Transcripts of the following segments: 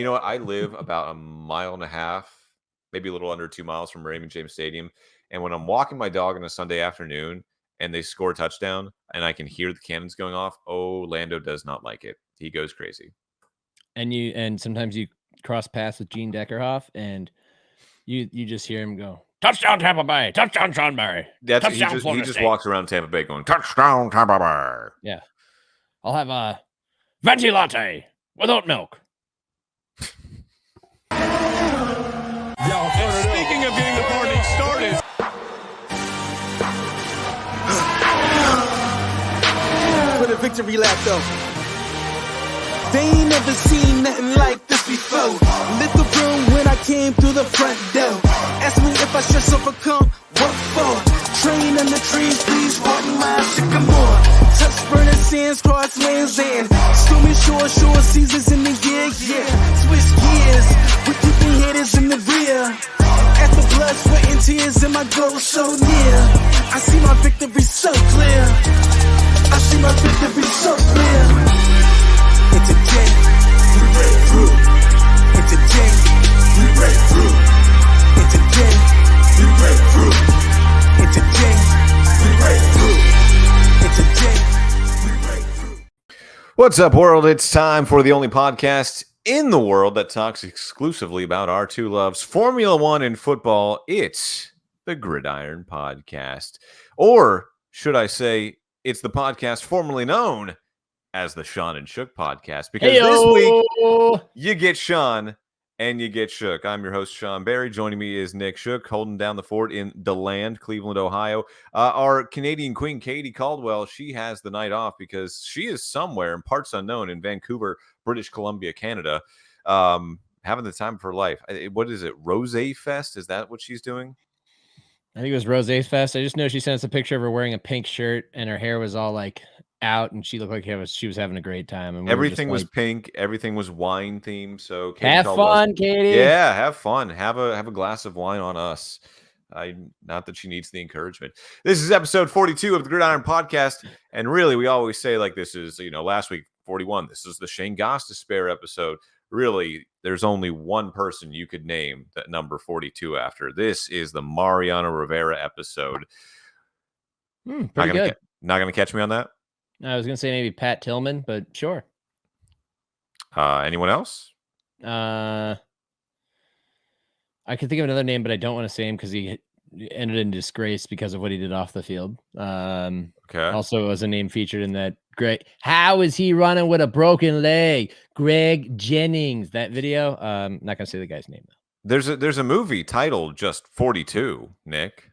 You know what? I live about a mile and a half, maybe a little under 2 miles from Raymond James Stadium. And when I'm walking my dog on a Sunday afternoon and they score a touchdown and I can hear the cannons going off, oh, Lando does not like it. He goes crazy. And sometimes you cross paths with Gene Deckerhoff and you just hear him go, touchdown Tampa Bay, touchdown Sean Murray. He just walks around Tampa Bay going, touchdown Tampa Bay. Yeah. I'll have a venti latte without milk. And speaking of getting the party started. For the victory lap though. They ain't never seen nothing like this before. Lit the room when I came through the front door. Ask me if I stress overcome, what for? Train in the trees, please walk my sycamore. Touch burning sands, cross lands and stormy shore seasons in the year, yeah. Switch gears, with keeping haters in the rear. After blood, sweat and tears and my goal so near. I see my victory so clear. I see my victory so clear. And today, we break through. And today, we break through. And today, we break through. And today, we break through. And today, we break through. What's up, world? It's time for the only podcast in the world that talks exclusively about our two loves, Formula One and football. It's the Gridiron Podcast. Or should I say, it's the podcast formerly known as the Sean and Shook Podcast. Because this week, you get Sean and you get Shook. I'm your host, Sean Barie. Joining me is Nick Shook, holding down the fort in DeLand, Cleveland, Ohio. Our Canadian queen, Katie Caldwell, she has the night off because she is somewhere in parts unknown in Vancouver, British Columbia, Canada, having the time of her life. What is it? Rosé Fest? Is that what she's doing? I think it was Rosé Fest. I just know she sent us a picture of her wearing a pink shirt and her hair was all like out and she looked like she was having a great time. And everything was pink. Everything was wine themed. So Katie have fun, Katie. Yeah, have fun. Have a glass of wine on us. Not that she needs the encouragement. This is episode 42 of the Gridiron Podcast. And really, we always say like this is, last week, 41. This is the Shane Goss Despair episode. Really, there's only one person you could name that number 42 after. This is the Mariano Rivera episode. Pretty good. Not going to catch me on that? I was going to say maybe Pat Tillman, but sure. Anyone else? I could think of another name, but I don't want to say him because he ended in disgrace because of what he did off the field. Okay. Also, was a name featured in that. Greg, how is he running with a broken leg? Greg Jennings, that video. Not gonna say the guy's name though. There's a movie titled just 42. Nick.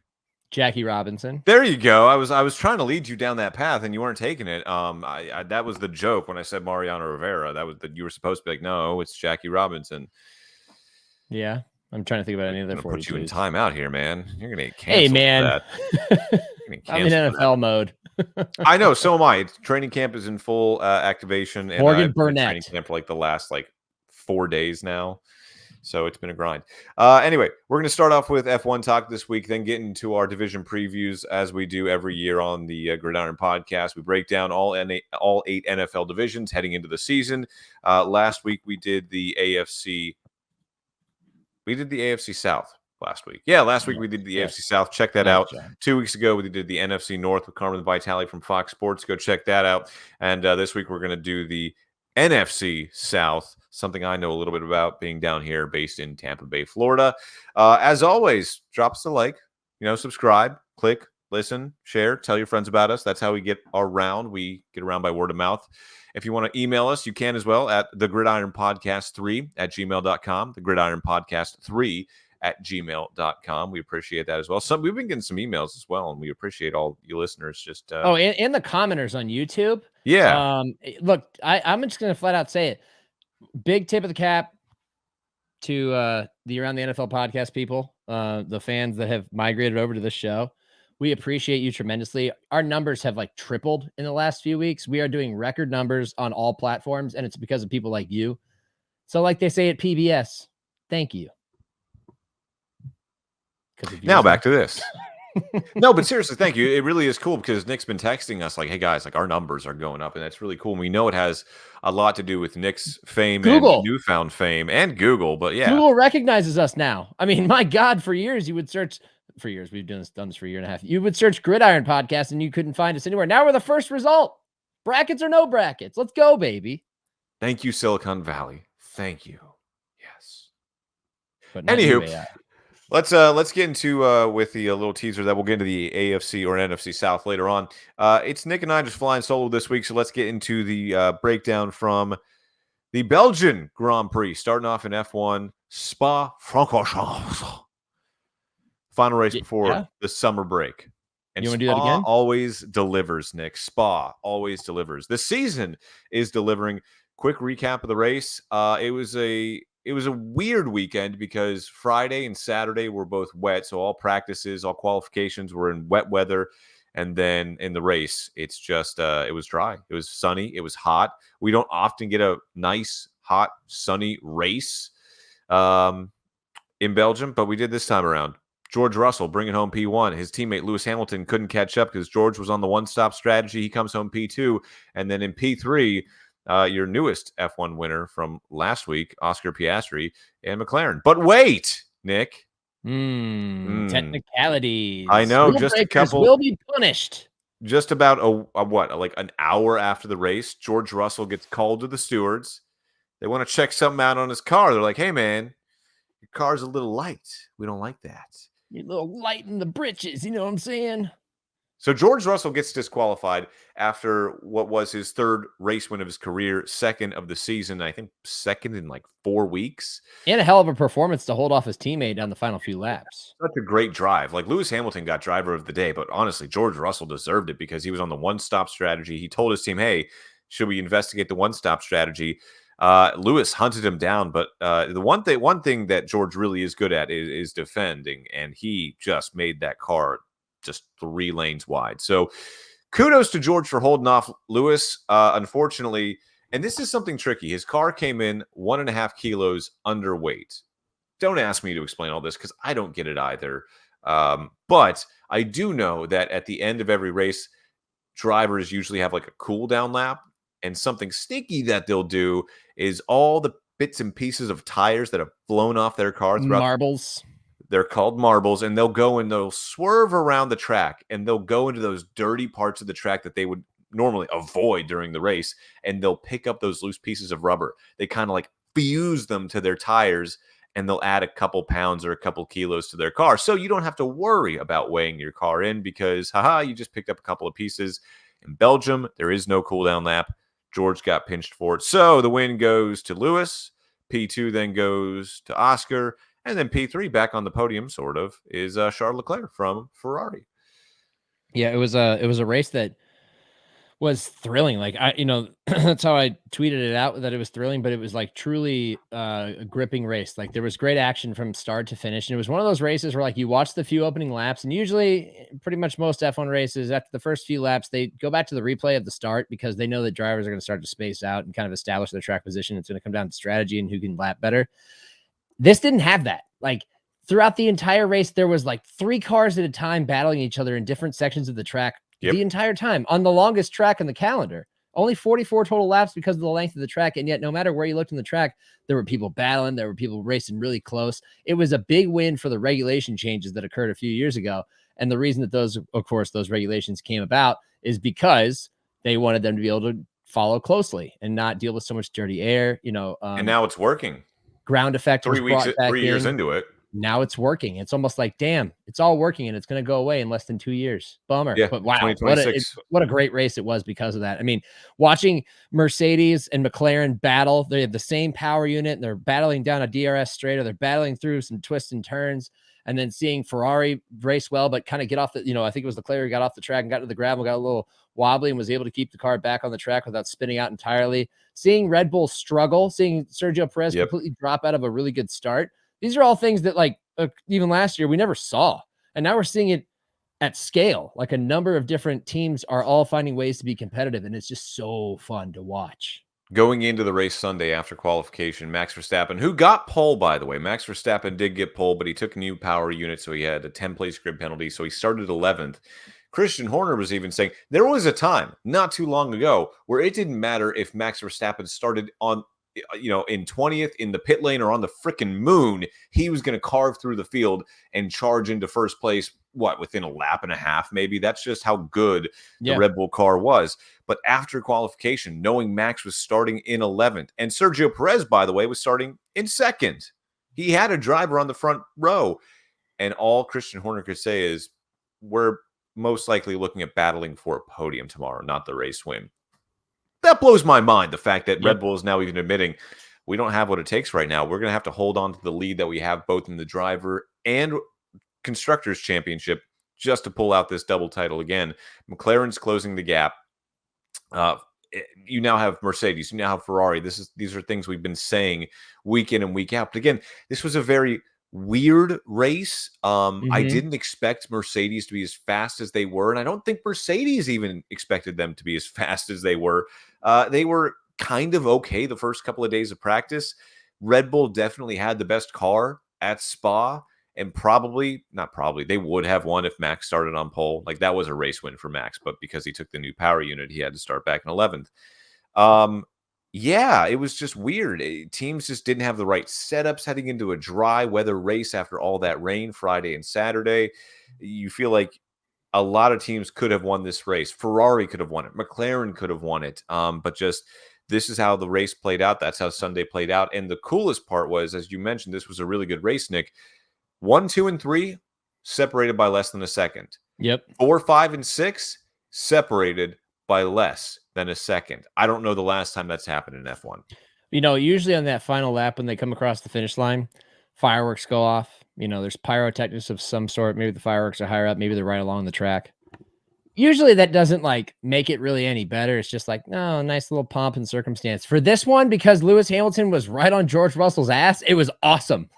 Jackie Robinson. There you go. I was trying to lead you down that path, and you weren't taking it. I that was the joke when I said Mariano Rivera. That was that you were supposed to be like, no, it's Jackie Robinson. Yeah, I'm trying to think about any other 42s. Put you in timeout here, man. You're gonna get canceled. Hey, man. I'm in NFL mode. I know, so am I. Training camp is in full activation. And Morgan I've been Burnett. training camp for like the last 4 days now. So it's been a grind. Anyway, we're going to start off with F1 talk this week, then get into our division previews as we do every year on the Gridiron Podcast. We break down all 8 NFL divisions heading into the season. Last week we did the AFC. We did the AFC South. Last week. Yeah, last week we did the AFC South. Check that out. 2 weeks ago, we did the NFC North with Carmen Vitale from Fox Sports. Go check that out. And this week, we're going to do the NFC South, something I know a little bit about being down here based in Tampa Bay, Florida. As always, drop us a like, subscribe, click, listen, share, tell your friends about us. That's how we get around. We get around by word of mouth. If you want to email us, you can as well at thegridironpodcast3@gmail.com, thegridironpodcast3@gmail.com. We appreciate that as well. We've been getting some emails as well, and we appreciate all you listeners. Just and the commenters on YouTube. Yeah. Look, I'm just gonna flat out say it. Big tip of the cap to the Around the NFL podcast people, the fans that have migrated over to this show. We appreciate you tremendously. Our numbers have tripled in the last few weeks. We are doing record numbers on all platforms, and it's because of people like you. So, like they say at PBS, thank you. Now back to this. No, but seriously, thank you. It really is cool because Nick's been texting us like, "Hey guys, like our numbers are going up," and that's really cool. And we know it has a lot to do with Nick's fame and Google. newfound fame and Google. But yeah, Google recognizes us now. I mean, my God, for years you would search. For years, we've done this for a year and a half. You would search Gridiron Podcast and you couldn't find us anywhere. Now we're the first result. Brackets or no brackets. Let's go, baby. thank you, Silicon Valley. Thank you. Yes. But not you, Anywho, AI. let's get into with the little teaser that we'll get into the AFC or NFC South later on. It's Nick and I just flying solo this week, so let's get into the breakdown from the Belgian Grand Prix, starting off in F1 Spa-Francorchamps. Final race before the summer break. And You wanna do Spa that again? always delivers, Nick. Spa always delivers. The season is delivering. Quick recap of the race. It was a weird weekend because Friday and Saturday were both wet. So all practices, all qualifications were in wet weather. And then in the race, it's just it was dry. It was sunny. It was hot. We don't often get a nice, hot, sunny race in Belgium, but we did this time around. George Russell bringing home P1. His teammate Lewis Hamilton couldn't catch up because George was on the one-stop strategy. He comes home P2. And then in P3, your newest F1 winner from last week, Oscar Piastri and McLaren. But wait, Nick. Technicalities. I know, Rule just a breakers couple. will be punished. Just about like an hour after the race, George Russell gets called to the stewards. They want to check something out on his car. They're like, "Hey, man, your car's a little light. We don't like that. You're a little light in the britches. You know what I'm saying? So George Russell gets disqualified after what was his third race win of his career, second of the season, I think second in like 4 weeks. And a hell of a performance to hold off his teammate down the final few laps. Such a great drive. Like Lewis Hamilton got driver of the day, but honestly, George Russell deserved it because he was on the one-stop strategy. He told his team, "Hey, should we investigate the one-stop strategy?" Lewis hunted him down, but the one thing that George really is good at is defending, and he just made that car just 3 lanes wide. So kudos to George for holding off Lewis. Unfortunately, and this is something tricky, his car came in 1.5 kilos underweight. Don't ask me to explain all this because I don't get it either. But I do know that at the end of every race, drivers usually have like a cool down lap. And something sneaky that they'll do is all the bits and pieces of tires that have blown off their car throughout. Marbles. They're called marbles, and they'll go and they'll swerve around the track, and they'll go into those dirty parts of the track that they would normally avoid during the race, and they'll pick up those loose pieces of rubber. They kind of like fuse them to their tires, and they'll add a couple pounds or a couple kilos to their car. So you don't have to worry about weighing your car in because, you just picked up a couple of pieces. In Belgium, there is no cool down lap. George got pinched for it. So the win goes to Lewis. P2 then goes to Oscar. And then P3 back on the podium, sort of, is Charles Leclerc from Ferrari. Yeah, it was a race that was thrilling. Like that's how I tweeted it out, that it was thrilling, but it was like truly a gripping race. Like there was great action from start to finish. And it was one of those races where like you watch the few opening laps, and usually pretty much most F1 races after the first few laps, they go back to the replay of the start because they know that drivers are going to start to space out and kind of establish their track position. It's going to come down to strategy and who can lap better. This didn't have that. Like throughout the entire race, there was like 3 cars at a time battling each other in different sections of the track. Yep. The entire time on the longest track in the calendar. Only 44 total laps because of the length of the track. And yet no matter where you looked in the track, there were people battling. There were people racing really close. It was a big win for the regulation changes that occurred a few years ago. And the reason that those regulations came about is because they wanted them to be able to follow closely and not deal with so much dirty air, and now it's working. Ground effect. 3 years into it. Now it's working. It's almost like, damn, it's all working and it's going to go away in less than 2 years. Bummer. Yeah, but wow, what a great race it was because of that. I mean, watching Mercedes and McLaren battle, they have the same power unit and they're battling down a DRS straight, or they're battling through some twists and turns, and then seeing Ferrari race well, but kind of get off the, I think it was Leclerc who got off the track and got to the gravel, got a little wobbly and was able to keep the car back on the track without spinning out entirely. Seeing Red Bull struggle, seeing Sergio Perez completely drop out of a really good start. These are all things that even last year we never saw. And now we're seeing it at scale. Like a number of different teams are all finding ways to be competitive. And it's just so fun to watch. Going into the race Sunday after qualification, Max Verstappen, who got pole, by the way. Max Verstappen did get pole, but he took a new power unit, so he had a 10-place grid penalty, so he started 11th. Christian Horner was even saying there was a time not too long ago where it didn't matter if Max Verstappen started on, in 20th in the pit lane or on the freaking moon. He was going to carve through the field and charge into first place, within a lap and a half, maybe. That's just how good the Red Bull car was. But after qualification, knowing Max was starting in 11th, and Sergio Perez, by the way, was starting in 2nd. He had a driver on the front row. And all Christian Horner could say is, we're most likely looking at battling for a podium tomorrow, not the race win. That blows my mind, the fact that Red Bull is now even admitting we don't have what it takes right now. We're going to have to hold on to the lead that we have both in the driver and Constructors Championship just to pull out this double title again. McLaren's closing the gap. You now have Mercedes, you now have Ferrari. These are things we've been saying week in and week out. But again, this was a very weird race. I didn't expect Mercedes to be as fast as they were, and I don't think Mercedes even expected them to be as fast as they were. They were kind of okay the first couple of days of practice. Red Bull definitely had the best car at Spa, and they would have won if Max started on pole. Like, that was a race win for Max, but because he took the new power unit, he had to start back in 11th. It was just weird. Teams just didn't have the right setups heading into a dry weather race after all that rain Friday and Saturday. You feel like a lot of teams could have won this race. Ferrari could have won it. McLaren could have won it. But just this is how the race played out. That's how Sunday played out. And the coolest part was, as you mentioned, this was a really good race, Nick. 1, 2, and 3 separated by less than a second. 4, 5, and 6 separated by less than a second. I don't know the last time that's happened in F1. Usually on that final lap when they come across the finish line, fireworks go off. There's pyrotechnics of some sort. Maybe the fireworks are higher up. Maybe they're right along the track. Usually that doesn't make it really any better. It's just nice little pomp and circumstance. For this one, because Lewis Hamilton was right on George Russell's ass, it was awesome.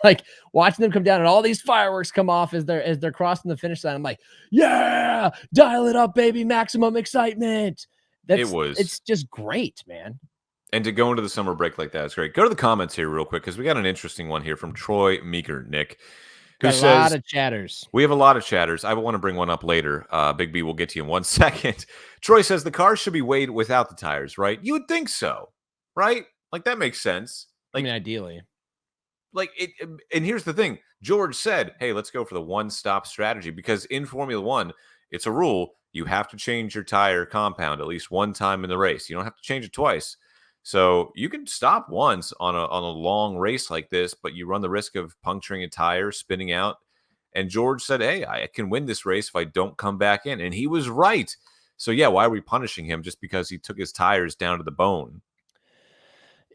Watching them come down and all these fireworks come off as they're crossing the finish line. I'm like, yeah, dial it up, baby, maximum excitement. It's just great, man. And to go into the summer break like that is great. Go to the comments here real quick, because we got an interesting one here from Troy Meeker, Nick. Got a lot of chatters. We have a lot of chatters. I want to bring one up later. Big B will get to you in 1 second. Troy says the car should be weighed without the tires, right? You would think so, right? That makes sense. Ideally. And here's the thing. George said, hey, let's go for the one-stop strategy, because in Formula One, it's a rule. You have to change your tire compound at least one time in the race. You don't have to change it twice. So you can stop once on a long race like this, but you run the risk of puncturing a tire, spinning out. And George said, hey, I can win this race if I don't come back in. And he was right. So, yeah, why are we punishing him just because he took his tires down to the bone?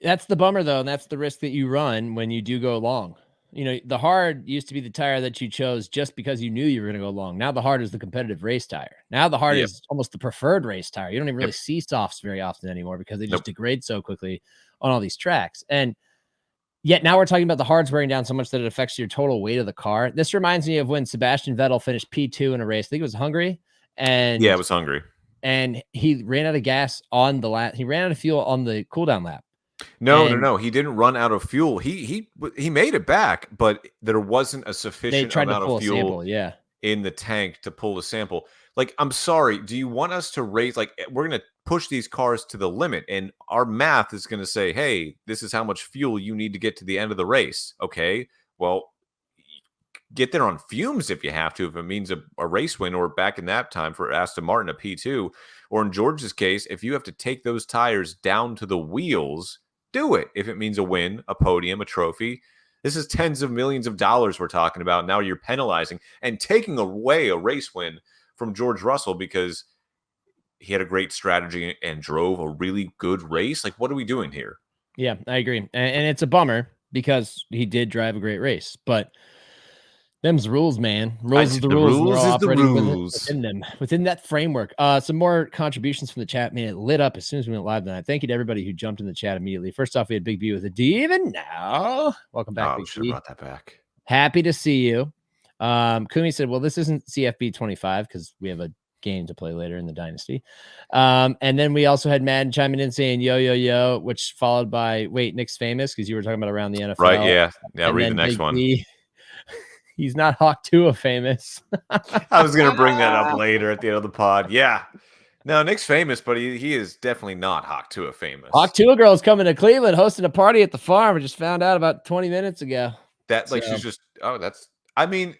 That's the bummer, though, and that's the risk that you run when you do go long. The hard used to be the tire that you chose just because you knew you were going to go long. Now the hard is the competitive race tire. Now the hard is almost the preferred race tire. You don't even really see softs very often anymore because they just degrade so quickly on all these tracks. And yet now we're talking about the hards wearing down so much that it affects your total weight of the car. This reminds me of when Sebastian Vettel finished P2 in a race. I think it was Hungary. And it was Hungary. And he ran out of gas on the lap. He ran out of fuel on the cooldown lap. No. He didn't run out of fuel. He made it back, but there wasn't a sufficient amount of fuel in the tank to pull the sample. I'm sorry. Do you want us to raise, we're going to push these cars to the limit, and our math is going to say, hey, this is how much fuel you need to get to the end of the race. Okay, well, get there on fumes if you have to, if it means a race win, or back in that time for Aston Martin, a P2, or in George's case, if you have to take those tires down to the wheels, do it. If it means a win, a podium, a trophy. This is tens of millions of dollars we're talking about. Now you're penalizing and taking away a race win from George Russell because he had a great strategy and drove a really good race. What are we doing here? Yeah, I agree. And it's a bummer because he did drive a great race, but them's the rules, man. Rules is the rules. Rules is the rules. Within that framework. Some more contributions from the chat. Man, it lit up as soon as we went live tonight. Thank you to everybody who jumped in the chat immediately. First off, we had Big B with a D even now. Welcome back, Big should B. have brought that back. Happy to see you. Kumi said, well, this isn't CFB 25 because we have a game to play later in the dynasty. And then we also had Madden chiming in saying yo, yo, yo, which followed by, wait, Nick's famous because you were talking about around the NFL. Right, yeah. Yeah, and read the next one. He's not Hawk Tua famous. I was going to bring that up later at the end of the pod. Yeah. No, Nick's famous, but he is definitely not Hawk Tua famous. Hawk Tua girl's coming to Cleveland, hosting a party at the farm. I just found out about 20 minutes ago. That like she's just I mean,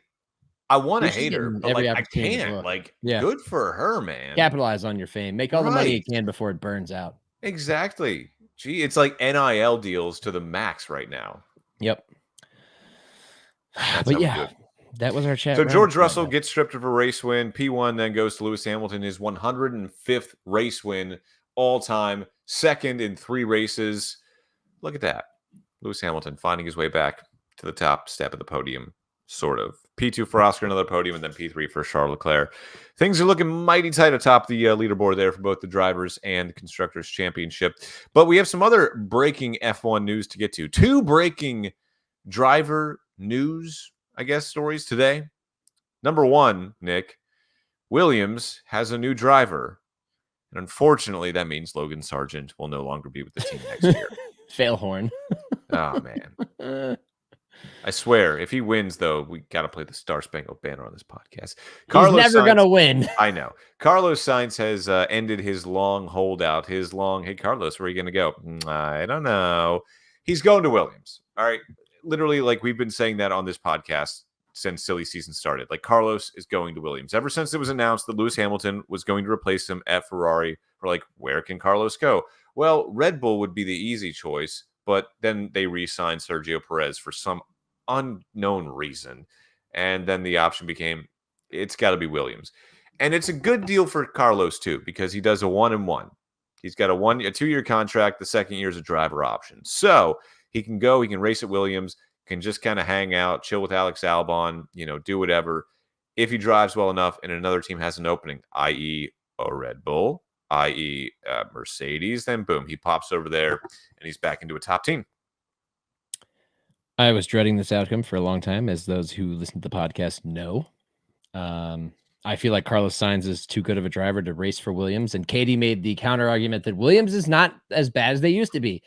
I want to hate her, but like I can't. Like, good for her, man. Capitalize on your fame. Make all the money you can before it burns out. Exactly. Gee, it's like NIL deals to the max right now. Yep. That's but yeah, that was our chat. So George Russell gets stripped of a race win. P1 then goes to Lewis Hamilton, his 105th race win all time, second in 3 races. Look at that. Lewis Hamilton finding his way back to the top step of the podium, sort of. P2 for Oscar, another podium, and then P3 for Charles Leclerc. Things are looking mighty tight atop the leaderboard there for both the Drivers and Constructors Championship. But we have some other breaking F1 news to get to. 2 breaking driver news, I guess, stories today. Number 1, Nick, Williams has a new driver. And unfortunately, that means Logan Sargent will no longer be with the team next year. Failhorn. Oh, man. I swear, if he wins, though, we got to play the Star Spangled Banner on this podcast. He's never going to win. I know. Carlos Sainz has ended his long holdout, hey, Carlos, where are you going to go? I don't know. He's going to Williams. All right. Literally, like we've been saying that on this podcast since silly season started. Like Carlos is going to Williams. Ever since it was announced that Lewis Hamilton was going to replace him at Ferrari, we're like, where can Carlos go? Well, Red Bull would be the easy choice, but then they re-signed Sergio Perez for some unknown reason. And then the option became, it's got to be Williams. And it's a good deal for Carlos, too, because he does a 1-1. He's got a 2-year contract. The second year is a driver option. So he can go, he can race at Williams, can just kind of hang out, chill with Alex Albon, do whatever. If he drives well enough and another team has an opening, i.e. a Red Bull, i.e. Mercedes, then boom, he pops over there and he's back into a top team. I was dreading this outcome for a long time, as those who listen to the podcast know. I feel like Carlos Sainz is too good of a driver to race for Williams, and Katie made the counter argument that Williams is not as bad as they used to be.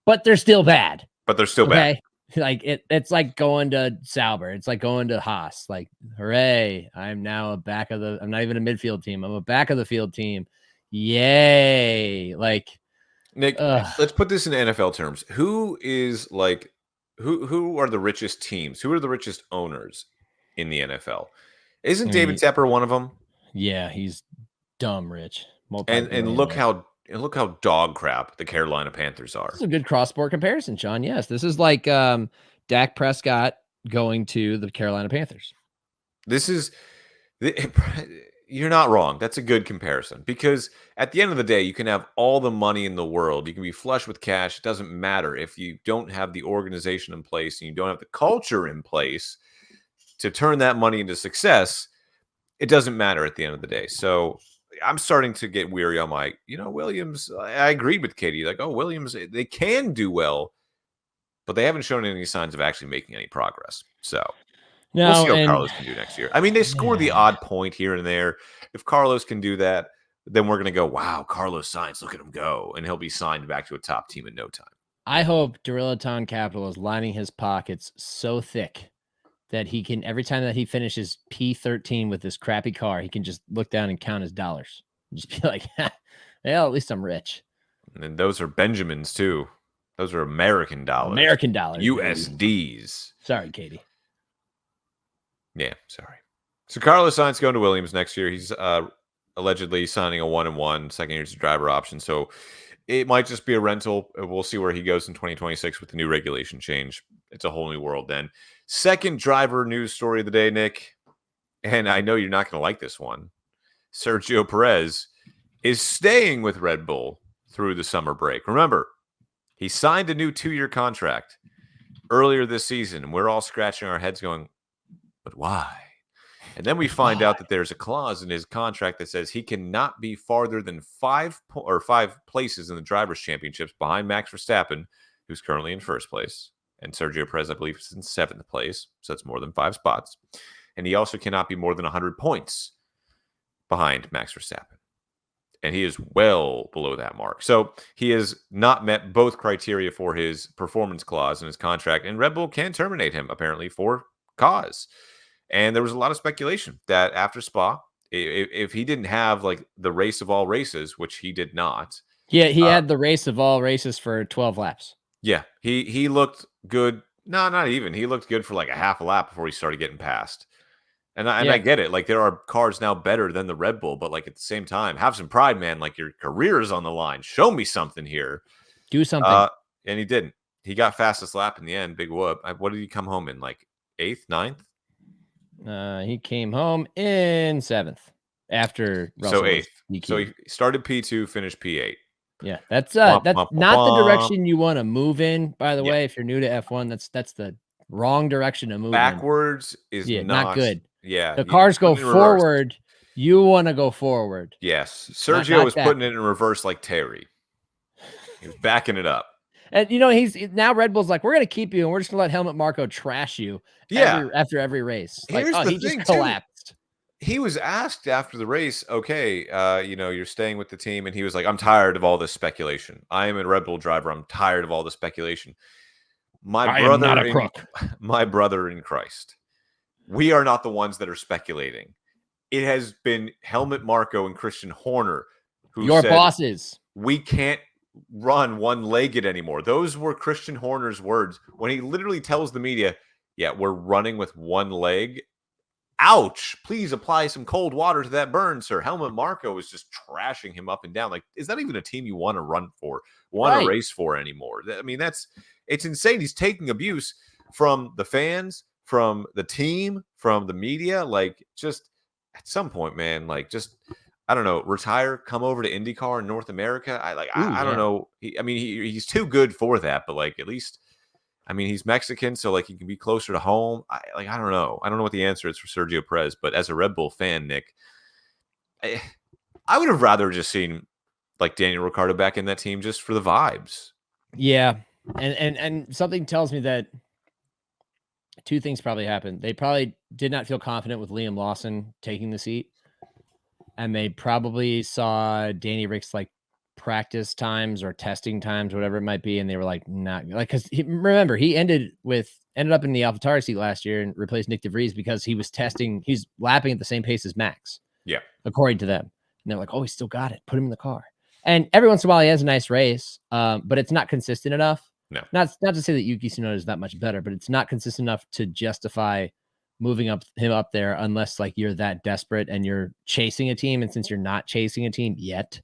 But they're still bad. Bad. Like it's like going to Sauber. It's like going to Haas. Like, hooray. I'm now I'm not even a midfield team. I'm a back of the field team. Yay. Like, Nick, let's put this in NFL terms. Who is like, who are the richest teams? Who are the richest owners in the NFL? Isn't David Tepper one of them? Yeah, he's dumb rich. And look how dog crap the Carolina Panthers are. This is a good cross-sport comparison, Sean. Yes, this is like Dak Prescott going to the Carolina Panthers. You're not wrong. That's a good comparison, because at the end of the day, you can have all the money in the world. You can be flush with cash. It doesn't matter if you don't have the organization in place and you don't have the culture in place to turn that money into success. It doesn't matter at the end of the day. So I'm starting to get weary on my, Williams. I agreed with Katie. Like, Williams, they can do well, but they haven't shown any signs of actually making any progress. So we'll see what Carlos can do next year. I mean, they score the odd point here and there. If Carlos can do that, then we're going to go, wow, Carlos Sainz, look at him go. And he'll be signed back to a top team in no time. I hope Dorilaton Capital is lining his pockets so thick that he can, every time that he finishes P13 with this crappy car, he can just look down and count his dollars. Just be like, well, at least I'm rich. And those are Benjamins too. Those are American dollars. American dollars. USDs. Sorry, Katie. Yeah, sorry. So Carlos Sainz going to Williams next year. He's allegedly signing a 1-1, second year's driver option. So it might just be a rental. We'll see where he goes in 2026 with the new regulation change. It's a whole new world then. Second driver news story of the day, Nick. And I know you're not going to like this one. Sergio Perez is staying with Red Bull through the summer break. Remember, he signed a new 2-year contract earlier this season, and we're all scratching our heads going, but why? And then we find out that there's a clause in his contract that says he cannot be farther than 5 places in the Drivers' Championships behind Max Verstappen, who's currently in first place. And Sergio Perez, I believe, is in 7th place. So that's more than 5 spots. And he also cannot be more than 100 points behind Max Verstappen. And he is well below that mark. So he has not met both criteria for his performance clause in his contract, and Red Bull can terminate him, apparently, for cause. And there was a lot of speculation that after Spa, if he didn't have like the race of all races, which he did not. Yeah, he had the race of all races for 12 laps. Yeah, he looked good. No, not even. He looked good for like a half a lap before he started getting passed. And I get it. Like, there are cars now better than the Red Bull, but like at the same time, have some pride, man. Like, your career is on the line. Show me something here. Do something. And he didn't. He got fastest lap in the end. Big whoop. What did he come home in? Like 8th, 9th? He came home in 7th after Russell. So 8th. So he started P2, finished P8. Yeah, that's not the direction you want to move in. By the way, if you're new to F1, that's the wrong direction to move. Backwards is not good. Yeah, the cars go forward. You want to go forward. Yes, Sergio was putting it in reverse like Terry. He was backing it up. And he's now Red Bull's like, we're gonna keep you, and we're just gonna let Helmut Marko trash you. After every race. Here's like, he just collapsed. He was asked after the race, okay, you're staying with the team, and he was like, I'm tired of all this speculation. I am a Red Bull driver. I'm tired of all this speculation. My brother in Christ. We are not the ones that are speculating. It has been Helmut Marko and Christian Horner who said, bosses. We can't run one-legged anymore. Those were Christian Horner's words when he literally tells the media, yeah, we're running with one leg. Ouch. Please apply some cold water to that burn, sir. Helmut Marko was just trashing him up and down. Like, is that even a team you want to run for, want to race for anymore? I mean, it's insane. He's taking abuse from the fans, from the team, from the media. Like, just at some point, man, like, just, I don't know, retire, come over to IndyCar in North America. I don't know. He's too good for that, but like, at least, I mean, he's Mexican, so like he can be closer to home. I don't know. I don't know what the answer is for Sergio Perez, but as a Red Bull fan, Nick, I would have rather just seen like Daniel Ricciardo back in that team just for the vibes. Yeah. And something tells me that two things probably happened. They probably did not feel confident with Liam Lawson taking the seat. And they probably saw Danny Rick's like practice times or testing times, whatever it might be. And they were like, not like, because remember, he ended up in the AlphaTauri seat last year and replaced Nick DeVries because he's lapping at the same pace as Max. Yeah. According to them. And they're like, oh, he still got it. Put him in the car. And every once in a while he has a nice race, but it's not consistent enough. No. Not to say that Yuki Tsunoda is that much better, but it's not consistent enough to justify moving him up there unless like you're that desperate and you're chasing a team. And since you're not chasing a team yet,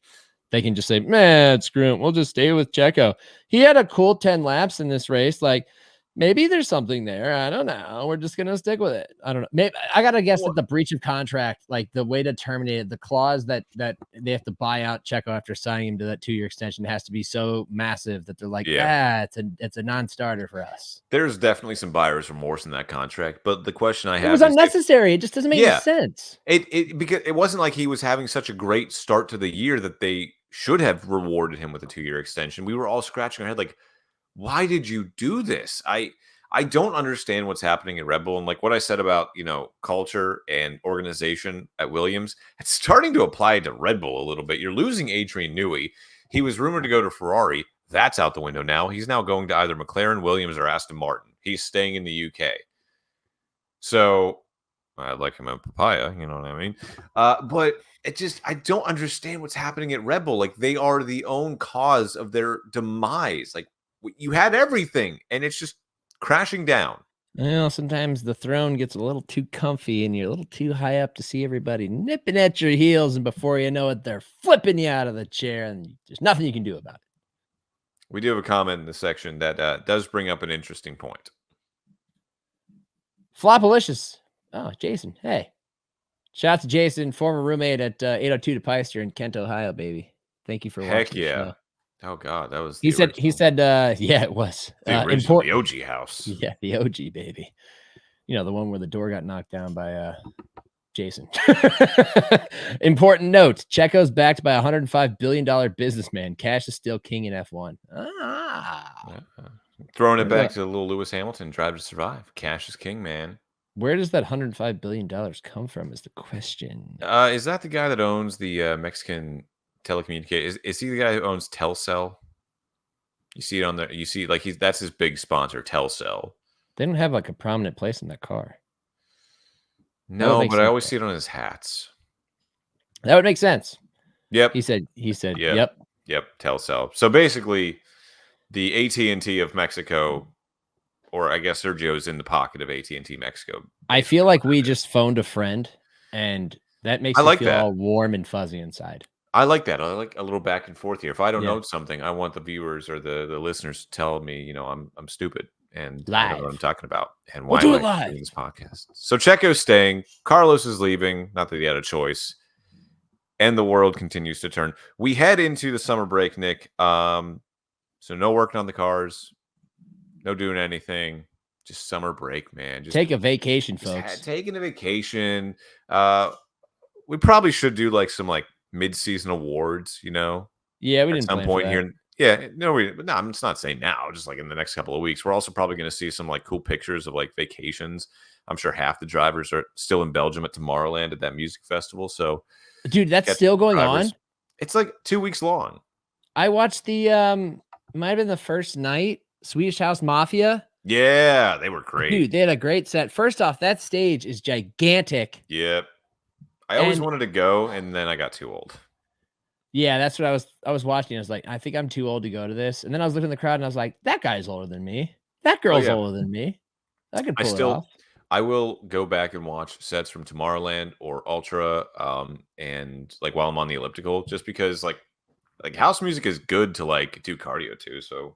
they can just say, man, screw it. We'll just stay with Checo. He had a cool 10 laps in this race. Like, maybe there's something there. I don't know. We're just going to stick with it. I don't know. Maybe I got to guess that the breach of contract, like the way to terminate it, the clause that they have to buy out Checo after signing him to that 2-year extension has to be so massive that they're like, it's a non-starter for us. There's definitely some buyer's remorse in that contract, but the question I have it was unnecessary. It just doesn't make any sense. Because it wasn't like he was having such a great start to the year that they should have rewarded him with a 2-year extension. We were all scratching our head like, why did you do this? I don't understand what's happening in Red Bull. And like what I said about, culture and organization at Williams, it's starting to apply to Red Bull a little bit. You're losing Adrian Newey. He was rumored to go to Ferrari. That's out the window now. He's now going to either McLaren, Williams, or Aston Martin. He's staying in the UK. So I like him a papaya, you know what I mean? But I don't understand what's happening at Red Bull. Like, they are the own cause of their demise. Like, you had everything, and it's just crashing down. Well, sometimes the throne gets a little too comfy, and you're a little too high up to see everybody nipping at your heels, and before you know it, they're flipping you out of the chair, and there's nothing you can do about it. We do have a comment in the section that does bring up an interesting point. Flopalicious. Oh, Jason. Hey. Shout out to Jason, former roommate at 802 to Peister in Kent, Ohio, baby. Thank you for watching. Heck yeah. Oh God, that was he said yeah, it was the original, the OG house. Yeah, the OG baby. The one where the door got knocked down by Jason. Important note: Checo's backed by a $105 billion businessman. Cash is still king in F1. Throwing it back to little Lewis Hamilton, Drive to Survive. Cash is king, man. Where does that $105 billion come from is the question. Is that the guy that owns the Mexican telecommunication? Is he the guy who owns Telcel? You see it on there. You see, like that's his big sponsor, Telcel. They don't have like a prominent place in that car. No, but I always see it on his hats. That would make sense. Yep. He said, yep. Telcel. So basically, the AT&T of Mexico, or I guess Sergio's in the pocket of AT&T Mexico. I feel like we just phoned a friend, and that makes me feel all warm and fuzzy inside. I like that. I like a little back and forth here. If I don't know something, I want the viewers or the listeners to tell me, I'm stupid and I know what I'm talking about and why I'm doing this podcast. So Checo's staying. Carlos is leaving. Not that he had a choice. And the world continues to turn. We head into the summer break, Nick. So no working on the cars, no doing anything. Just summer break, man. Just take a vacation, folks. Taking a vacation. We probably should do like some mid-season awards, Yeah, we didn't. At some point here. Yeah, no, I'm just not saying now. Just like in the next couple of weeks, we're also probably going to see some cool pictures of vacations. I'm sure half the drivers are still in Belgium at Tomorrowland at that music festival. So, dude, that's still going on. It's like 2 weeks long. I watched the might have been the first night, Swedish House Mafia. Yeah, they were great. Dude, they had a great set. First off, that stage is gigantic. Yep. I always wanted to go, and then I got too old. Yeah, that's what I was watching. I was like, I think I'm too old to go to this. And then I was looking at the crowd, and I was like, that guy's older than me. That girl's older than me. I could pull it off. I will go back and watch sets from Tomorrowland or Ultra, and while I'm on the elliptical, just because like house music is good to do cardio too. So,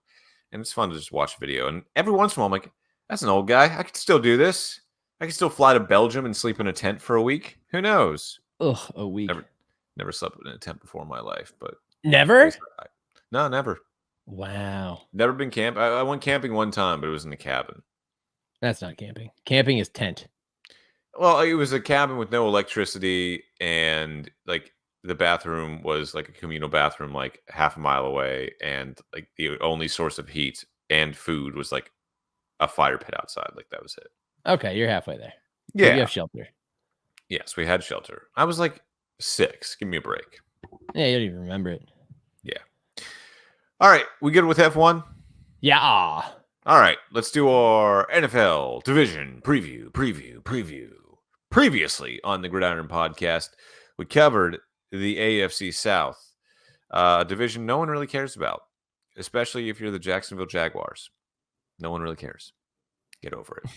and it's fun to just watch video. And every once in a while, I'm like, that's an old guy. I could still do this. I could still fly to Belgium and sleep in a tent for a week. Who knows? Ugh, a week. Never slept in a tent before in my life, but never. No, never. Wow. Never been camp. I went camping one time, but it was in a cabin. That's not camping. Camping is tent. Well, it was a cabin with no electricity, and the bathroom was a communal bathroom, half a mile away, and the only source of heat and food was a fire pit outside. That was it. Okay, you're halfway there. Yeah, you have shelter. Yes, we had shelter. I was 6. Give me a break. Yeah, you don't even remember it. Yeah. All right, we good with F1? Yeah. All right, let's do our NFL division preview. Previously on the Gridiron Podcast, we covered the AFC South, a division no one really cares about, especially if you're the Jacksonville Jaguars. No one really cares. Get over it.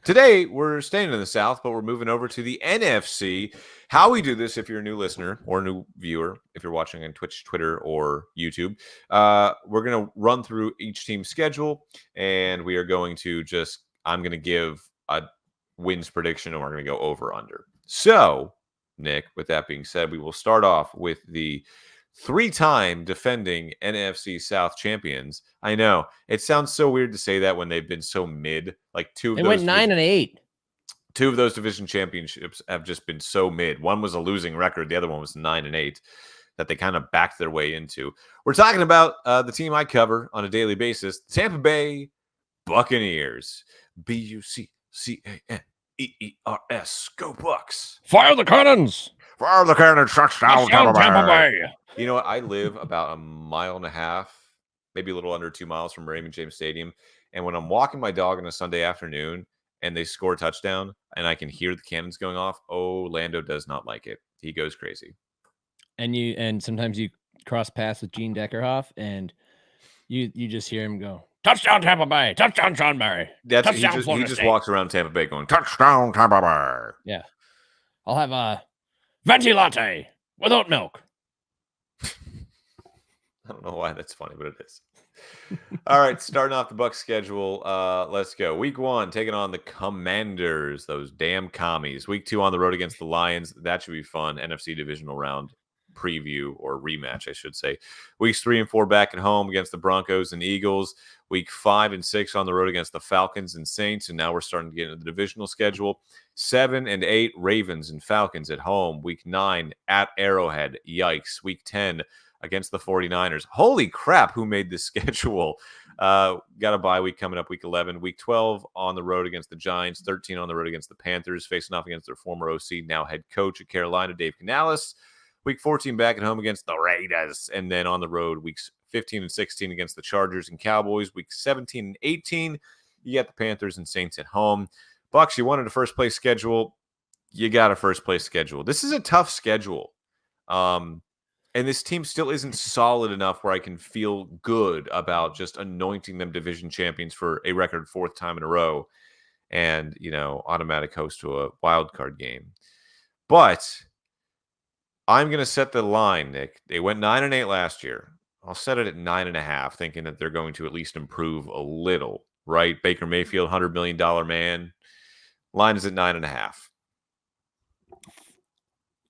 Today, we're staying in the South, but we're moving over to the NFC. How we do this, if you're a new listener or a new viewer, if you're watching on Twitch, Twitter, or YouTube, we're going to run through each team's schedule, and we are going to I'm going to give a wins prediction, and we're going to go over under. So, Nick, with that being said, we will start off with the 3-time defending NFC South champions. I know it sounds so weird to say that when they've been so mid. They went 9-8. 2 of those division championships have just been so mid. One was a losing record. The other one was 9-8 that they kind of backed their way into. We're talking about the team I cover on a daily basis, Tampa Bay Buccaneers. Buccaneers. Go Bucks. Fire the cannons. Fire the cannons. Touchdown, Tampa Bay. You know what? I live about 1.5 miles, maybe a little under 2 miles from Raymond James Stadium. And when I'm walking my dog on a Sunday afternoon and they score a touchdown and I can hear the cannons going off, Lando does not like it. He goes crazy. And sometimes you cross paths with Gene Deckerhoff and you just hear him go, touchdown Tampa Bay, touchdown Sean Murray. He just walks around Tampa Bay going, touchdown Tampa Bay. Yeah. I'll have a venti latte without milk. I don't know why that's funny, but it is. All right, starting off the Bucs schedule. Let's go. Week 1, taking on the Commanders, those damn commies. Week 2 on the road against the Lions. That should be fun. NFC divisional round preview or rematch, I should say. Weeks 3 and 4 back at home against the Broncos and Eagles. Week 5 and 6 on the road against the Falcons and Saints. And now we're starting to get into the divisional schedule. 7 and 8 Ravens and Falcons at home. Week 9 at Arrowhead. Yikes. Week 10 against the 49ers. Holy crap, who made this schedule? Got a bye week coming up, week 11. Week 12 on the road against the Giants, 13 on the road against the Panthers, facing off against their former OC, now head coach at Carolina, Dave Canales. Week 14 back at home against the Raiders, and then on the road, weeks 15 and 16 against the Chargers and Cowboys. Week 17 and 18, you got the Panthers and Saints at home. Bucks, you wanted a first-place schedule. You got a first-place schedule. This is a tough schedule. And this team still isn't solid enough where I can feel good about just anointing them division champions for a record 4th time in a row and, automatic host to a wild card game. But I'm going to set the line, Nick. They went 9-8 last year. I'll set it at 9.5, thinking that they're going to at least improve a little, right? Baker Mayfield, $100 million man. Line is at 9.5.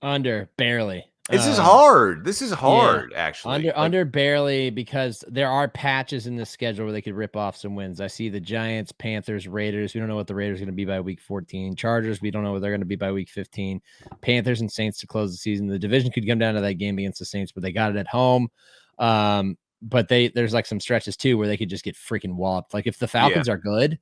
Under, barely. This is hard. This is hard, actually. Under barely, because there are patches in the schedule where they could rip off some wins. I see the Giants, Panthers, Raiders. We don't know what the Raiders are going to be by week 14. Chargers, we don't know what they're going to be by week 15. Panthers and Saints to close the season. The division could come down to that game against the Saints, but they got it at home. But there's like some stretches too where they could just get freaking walloped. Like if the Falcons are good,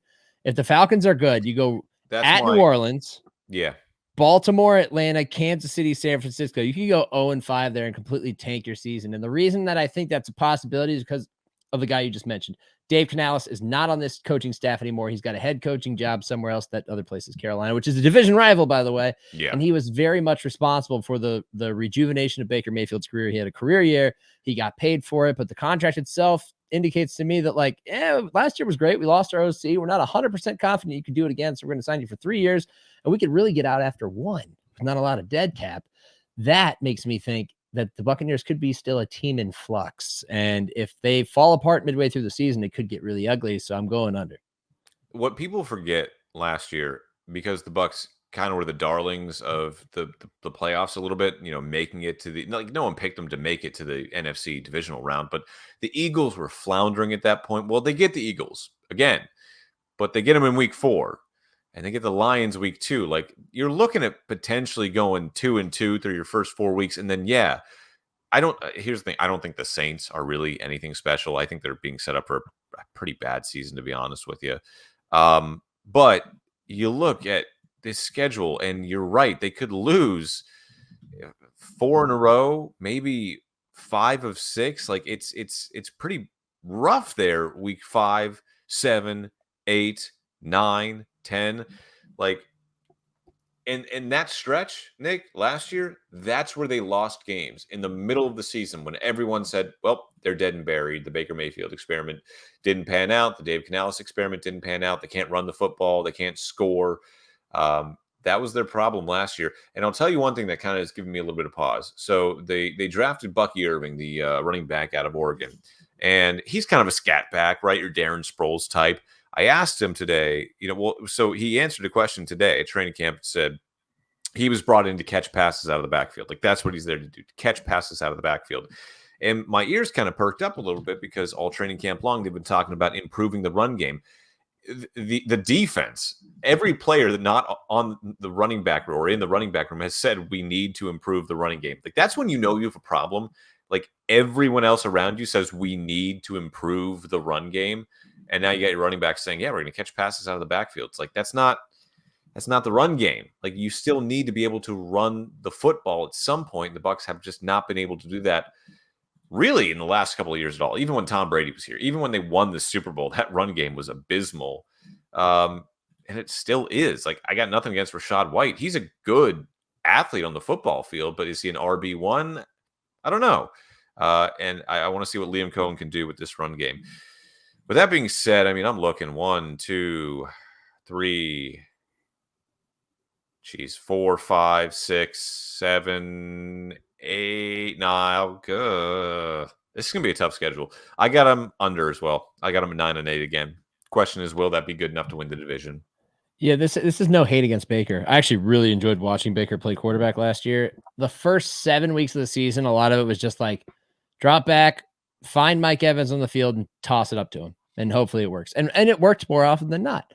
you go New Orleans. Yeah. Baltimore, Atlanta, Kansas City, San Francisco. You can go 0-5 there and completely tank your season. And the reason that I think that's a possibility is because of the guy you just mentioned. Dave Canales is not on this coaching staff anymore. He's got a head coaching job somewhere else. That other place is Carolina, which is a division rival, by the way. Yeah. And he was very much responsible for the rejuvenation of Baker Mayfield's career. He had a career year. He got paid for it, but the contract itself indicates to me that last year was great. We lost our OC. We're not 100% confident you can do it again. So we're going to sign you for 3 years and we could really get out after 1. Not a lot of dead cap. That makes me think that the Buccaneers could be still a team in flux. And if they fall apart midway through the season, it could get really ugly. So I'm going under. What people forget last year, because the Bucs kind of were the darlings of the playoffs a little bit, making it to no one picked them to make it to the NFC divisional round, but the Eagles were floundering at that point. Well, they get the Eagles again, but they get them in week 4 and they get the Lions week 2. Like you're looking at potentially going 2-2 through your first 4 weeks. And then, here's the thing. I don't think the Saints are really anything special. I think they're being set up for a pretty bad season, to be honest with you. But you look at this schedule and you're right. They could lose 4 in a row, maybe 5 of 6. Like it's pretty rough there. Week 5, 7, 8, 9, 10. Like, and that stretch, Nick, last year, that's where they lost games in the middle of the season when everyone said, well, they're dead and buried. The Baker Mayfield experiment didn't pan out. The Dave Canales experiment didn't pan out. They can't run the football. They can't score. That was their problem last year. And I'll tell you one thing that kind of has given me a little bit of pause. So they drafted Bucky Irving, the running back out of Oregon. And he's kind of a scat back, right? Your Darren Sproles type. I asked him today, so he answered a question today at training camp and said he was brought in to catch passes out of the backfield. Like that's what he's there to do, to catch passes out of the backfield. And my ears kind of perked up a little bit because all training camp long, they've been talking about improving the run game. The defense, every player that not on the running back room or in the running back room has said we need to improve the running game. Like that's when you know you have a problem. Like everyone else around you says we need to improve the run game. And now you got your running back saying, yeah, we're going to catch passes out of the backfield. It's like, that's not the run game. Like you still need to be able to run the football at some point. The Bucs have just not been able to do that really in the last couple of years at all. Even when Tom Brady was here, even when they won the Super Bowl, that run game was abysmal. And it still is. Like I got nothing against Rachaad White. He's a good athlete on the football field, but is he an RB1? I don't know. And I want to see what Liam Cohen can do with this run game. With that being said, I mean, I'm looking 1, 2, 3, 4, 5, 6, 7, 8, 9. This is going to be a tough schedule. I got them under as well. I got them at 9-8 again. Question is, will that be good enough to win the division? Yeah, this is no hate against Baker. I actually really enjoyed watching Baker play quarterback last year. The first 7 weeks of the season, a lot of it was just like drop back, find Mike Evans on the field and toss it up to him. And hopefully it works. And it worked more often than not.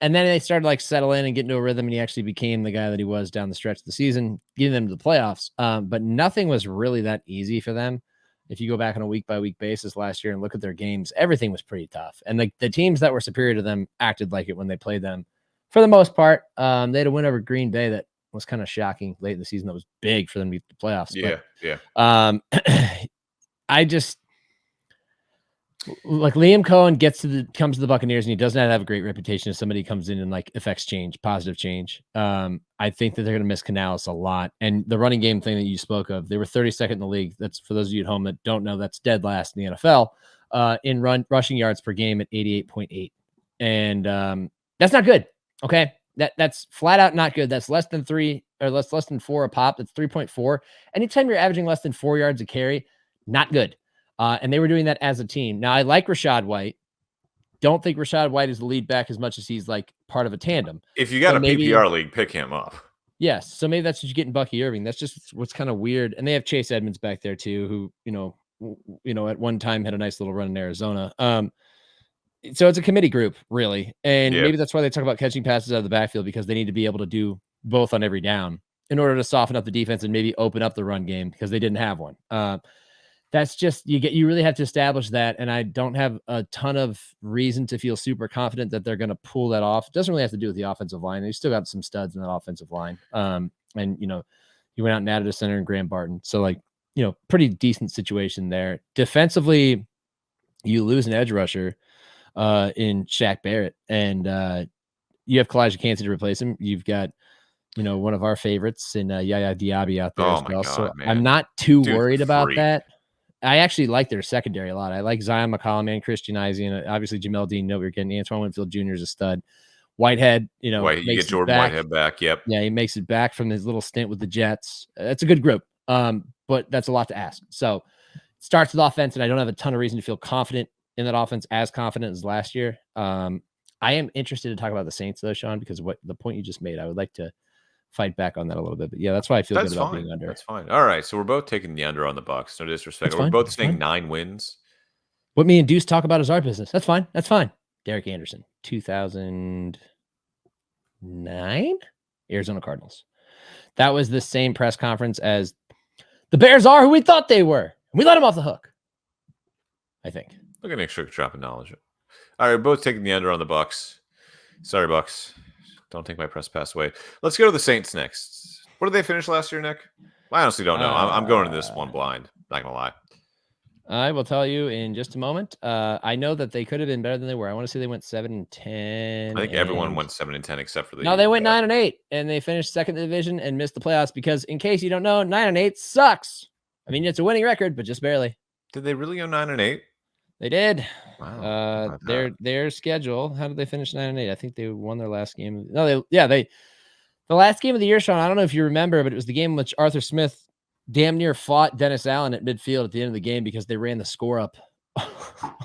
And then they started like settle in and get into a rhythm. And he actually became the guy that he was down the stretch of the season, getting them to the playoffs. But nothing was really that easy for them. if you go back on a week-by-week basis last year and look at their games, everything was pretty tough. And the teams that were superior to them acted like it when they played them for the most part. They had a win over Green Bay that was kind of shocking late in the season. That was big for them to beat the playoffs. I just like Liam Cohen comes to the Buccaneers and he does not have a great reputation as somebody who comes in and like affects change, positive change. I think that they're going to miss Canales a lot. And the running game thing that you spoke of, they were 32nd in the league. That's for those of you at home that don't know, that's dead last in the NFL in rushing yards per game at 88.8. And that's not good. Okay. That's flat out not good. That's less than 3 or less than 4 a pop. That's 3.4. Anytime you're averaging less than 4 yards a carry, not good. And they were doing that as a team. Now I like Rachaad White. Don't think Rachaad White is the lead back as much as he's like part of a tandem. If you got a PPR league, pick him up. Yes. So maybe that's what you get in Bucky Irving. That's just what's kind of weird. And they have Chase Edmonds back there too, who, at one time had a nice little run in Arizona. So it's a committee group really. And maybe that's why they talk about catching passes out of the backfield, because they need to be able to do both on every down in order to soften up the defense and maybe open up the run game, because they didn't have one. That's just, you really have to establish that. And I don't have a ton of reason to feel super confident that they're going to pull that off. It doesn't really have to do with the offensive line. They still got some studs in that offensive line. And, you went out and added a center in Graham Barton. So pretty decent situation there. Defensively, you lose an edge rusher in Shaq Barrett, and you have Kalijah Kancey to replace him. You've got, one of our favorites in Yaya Diaby out there as well. God, so man. I'm not too worried about that. I actually like their secondary a lot. I like Zion McCollum and Christian Izzy, and obviously Jamel Dean. Know we're getting Antoine Winfield Jr. is a stud. Whitehead, you get Jordan Whitehead back. Yep. Yeah, he makes it back from his little stint with the Jets. That's a good group, but that's a lot to ask. So it starts with offense, and I don't have a ton of reason to feel confident in that offense, as confident as last year. I am interested to talk about the Saints though, Sean, because what the point you just made, I would like to fight back on that a little bit, but yeah, that's why I feel good about being under. That's fine. All right, so we're both taking the under on the Bucs. No disrespect. We're both saying 9 wins. What me and Deuce talk about is our business. That's fine. That's fine. Derek Anderson, 2009 Arizona Cardinals. That was the same press conference as the Bears are who we thought they were. We let them off the hook, I think. Look at Nick Shook dropping knowledge. All right, we're both taking the under on the Bucs. Sorry, Bucs. Don't take my press pass away. Let's go to the Saints next. What did they finish last year, Nick? I honestly don't know. I'm going to this one blind. Not going to lie. I will tell you in just a moment. I know that they could have been better than they were. I want to say they went 7-10. I think everyone went 7-10 except for the. No, they went 9-8, and they finished second in the division and missed the playoffs because, in case you don't know, 9-8 sucks. I mean, it's a winning record, but just barely. Did they really go 9-8? They did. Wow. Their schedule. How did they finish 9-8? I think they won their last game. The last game of the year, Sean. I don't know if you remember, but it was the game in which Arthur Smith damn near fought Dennis Allen at midfield at the end of the game because they ran the score up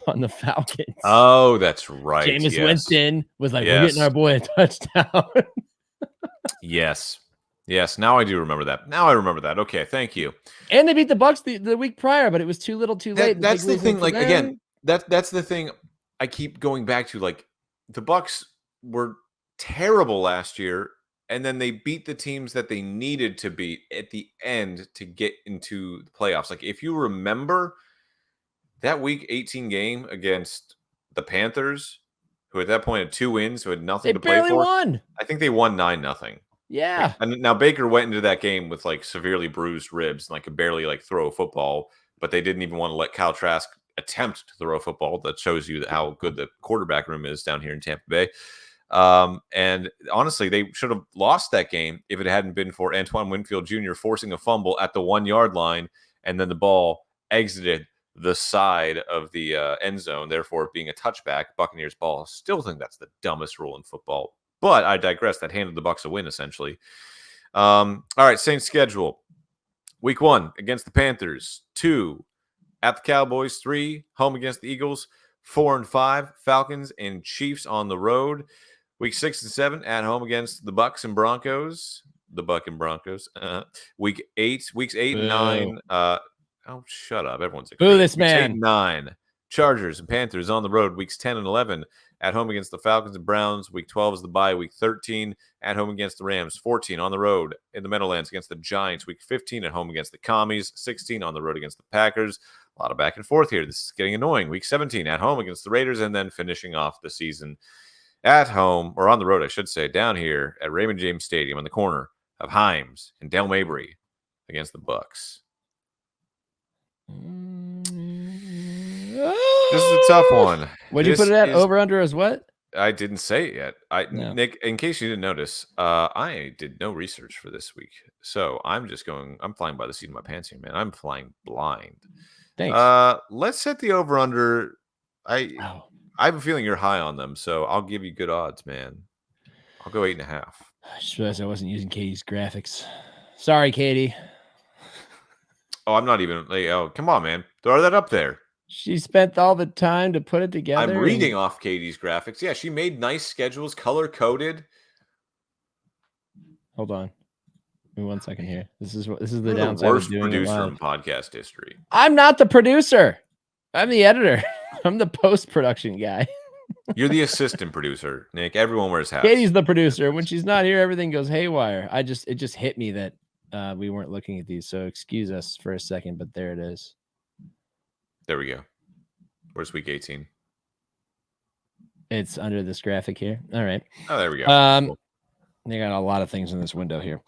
on the Falcons. Oh, that's right. Jameis Winston was like, "We're getting our boy a touchdown." Yes. Now I do remember that. Okay, thank you. And they beat the Bucs the week prior, but it was too little, too late. That's the thing. Like again. That's the thing I keep going back to. Like the Bucs were terrible last year, and then they beat the teams that they needed to beat at the end to get into the playoffs. Like if you remember that Week 18 game against the Panthers, who at that point had 2 wins, who had nothing to play for. They barely won. I think they won 9-0. Yeah. And now Baker went into that game with like severely bruised ribs and like could barely like throw a football, but they didn't even want to let Kyle Trask attempt to throw a football. That shows you how good the quarterback room is down here in Tampa Bay. And honestly, they should have lost that game if it hadn't been for Antoine Winfield Jr. forcing a fumble at the 1-yard line, and then the ball exited the side of the end zone, therefore being a touchback. Buccaneers ball. Still think that's the dumbest rule in football, but I digress. That handed the Bucs a win essentially. All right, Saints schedule. Week 1 against the Panthers. 2 at the Cowboys. 3 home against the Eagles. 4 and 5 Falcons and Chiefs on the road. Week 6 and 7 at home against the Bucs and Broncos. The Buck and Broncos. Weeks 8 and 9. Oh, shut up! Everyone's like, boo this man. 8 and 9 Chargers and Panthers on the road. Weeks 10 and 11 at home against the Falcons and Browns. Week 12 is the bye. Week 13 at home against the Rams. 14 on the road in the Meadowlands against the Giants. Week 15 at home against the Commies. 16 on the road against the Packers. A lot of back and forth here. This is getting annoying. Week 17 at home against the Raiders, and then finishing off the season at home, or on the road, I should say, down here at Raymond James Stadium on the corner of Himes and Dale Mabry against the Bucks. This is a tough one. What'd you put it at? Over under as what? I didn't say it yet. No. Nick, in case you didn't notice, I did no research for this week. So I'm flying by the seat of my pants here, man. I'm flying blind. Thanks. Let's set the over under. I have a feeling you're high on them, so I'll give you good odds, man. I'll go 8.5. I just realized I wasn't using Katie's graphics. Sorry, Katie. Oh, I'm not even. Oh, come on, man. Throw that up there. She spent all the time to put it together. I'm reading off Katie's graphics. Yeah, she made nice schedules, color coded. Hold on. Give me 1 second here. This is the You're downside the worst of doing producer it in podcast history. I'm not the producer. I'm the editor. I'm the post-production guy. You're the assistant producer, Nick. Everyone wears hats. Katie's the producer. When she's not here, everything goes haywire. It just hit me that we weren't looking at these. So excuse us for a second, but there it is. There we go. Where's week 18? It's under this graphic here. All right. Oh, there we go. Cool. They got a lot of things in this window here.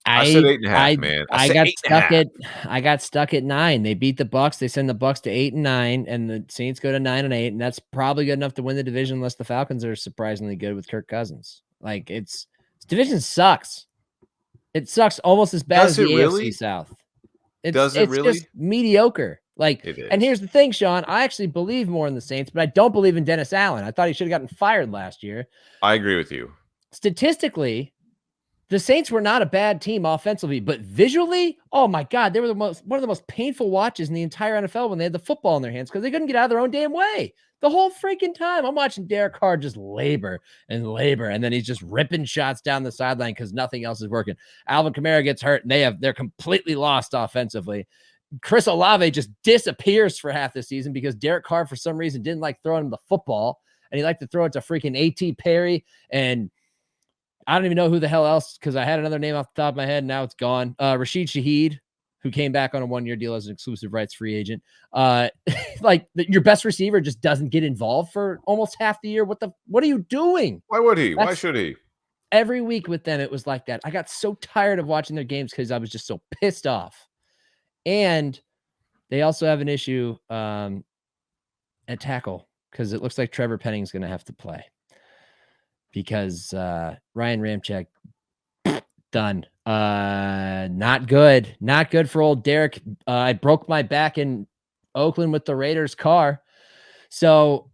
I said 8.5, man. I got stuck at 9. They beat the Bucks. They send the Bucks to 8 and 9, and the Saints go to 9 and 8, and that's probably good enough to win the division unless the Falcons are surprisingly good with Kirk Cousins. Like this division sucks. It sucks almost as bad as the AFC South. Does it really? It's just mediocre. Like, and here's the thing, Sean. I actually believe more in the Saints, but I don't believe in Dennis Allen. I thought he should have gotten fired last year. I agree with you. Statistically, the Saints were not a bad team offensively, but visually, oh my God, they were one of the most painful watches in the entire NFL when they had the football in their hands because they couldn't get out of their own damn way. The whole freaking time, I'm watching Derek Carr just labor, and then he's just ripping shots down the sideline because nothing else is working. Alvin Kamara gets hurt, and they're completely lost offensively. Chris Olave just disappears for half the season because Derek Carr, for some reason, didn't like throwing him the football, and he liked to throw it to freaking A.T. Perry, and I don't even know who the hell else, because I had another name off the top of my head, and now it's gone. Rashid Shaheed, who came back on a 1-year deal as an exclusive rights free agent. Your best receiver just doesn't get involved for almost half the year. What are you doing? Why would he? Why should he? Every week with them, it was like that. I got so tired of watching their games because I was just so pissed off. And they also have an issue at tackle because it looks like Trevor Penning's going to have to play because Ryan Ramczyk, done. Not good. Not good for old Derek. I broke my back in Oakland with the Raiders car. So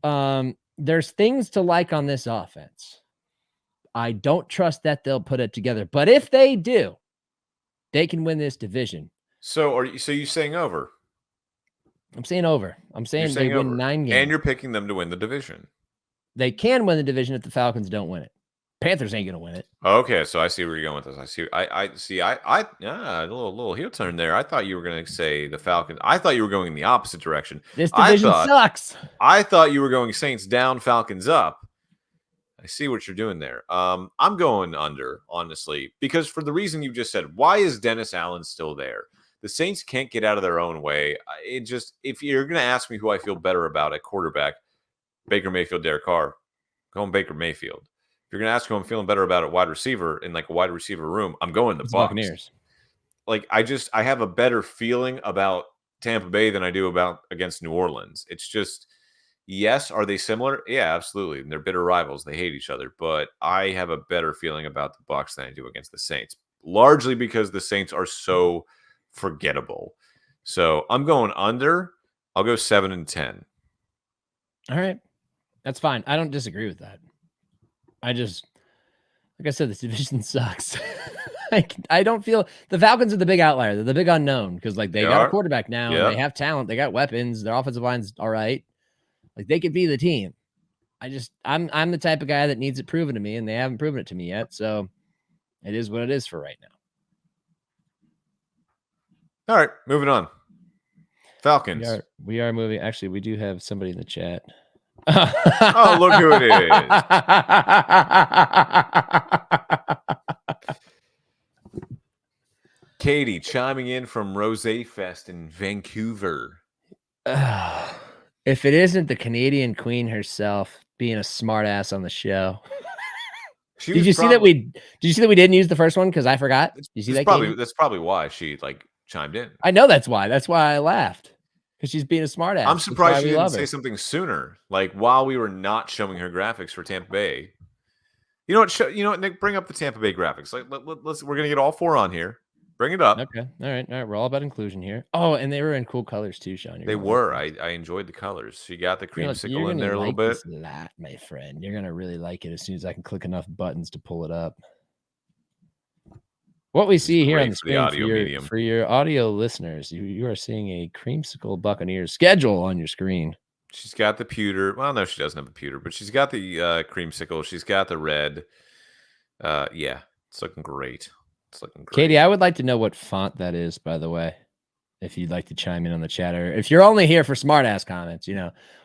there's things to like on this offense. I don't trust that they'll put it together. But if they do, they can win this division. So you saying over? I'm saying over. I'm saying they win 9 games. And you're picking them to win the division. They can win the division if the Falcons don't win it. Panthers ain't gonna win it. Okay, so I see where you're going with this. I see. A little heel turn there. I thought you were going to say the Falcons. I thought you were going in the opposite direction. This division sucks. I thought you were going Saints down, Falcons up. I see what you're doing there. I'm going under, honestly, because for the reason you just said. Why is Dennis Allen still there? The Saints can't get out of their own way. If you're going to ask me who I feel better about at quarterback, Baker Mayfield, Derek Carr, going Baker Mayfield. If you're going to ask who I'm feeling better about at wide receiver in like a wide receiver room, I'm going the Bucs. Buccaneers. Like I have a better feeling about Tampa Bay than I do about against New Orleans. It's just, yes, are they similar? Yeah, absolutely. And they're bitter rivals. They hate each other. But I have a better feeling about the Bucs than I do against the Saints, largely because the Saints are so forgettable. So I'm going under. I'll go 7-10. All right, that's fine. I don't disagree with that. Like I said, this division sucks. I don't feel the Falcons are the big outlier. They're the big unknown because they got a quarterback now. Yeah. They have talent. They got weapons. Their offensive line's all right. Like they could be the team. I'm the type of guy that needs it proven to me, and they haven't proven it to me yet. So it is what it is for right now. All right, moving on. Falcons. We are moving. Actually, we do have somebody in the chat. Oh, look who it is. Katie chiming in from Rose Fest in Vancouver. If it isn't the Canadian queen herself being a smart ass on the show. Did you see that we didn't use the first one because I forgot? Did you see that? That's probably why she chimed in. I know that's why. That's why I laughed. Because she's being a smart ass. I'm surprised she didn't say something sooner. Like while we were not showing her graphics for Tampa Bay. You know what, Nick, bring up the Tampa Bay graphics. We're gonna get all 4 on here. Bring it up. Okay. All right. We're all about inclusion here. Oh, and they were in cool colors too, Sean. They were. I enjoyed the colors. She got the creamsicle in there a little bit. This lot, my friend. You're gonna really like it as soon as I can click enough buttons to pull it up. What we see here on the screen for your audio listeners, you are seeing a creamsicle Buccaneers schedule on your screen. She's got the pewter. Well, no, she doesn't have the pewter, but she's got the creamsicle. She's got the red. Yeah, it's looking great. It's looking great. Katie, I would like to know what font that is, by the way, if you'd like to chime in on the chat. Or if you're only here for smart-ass comments,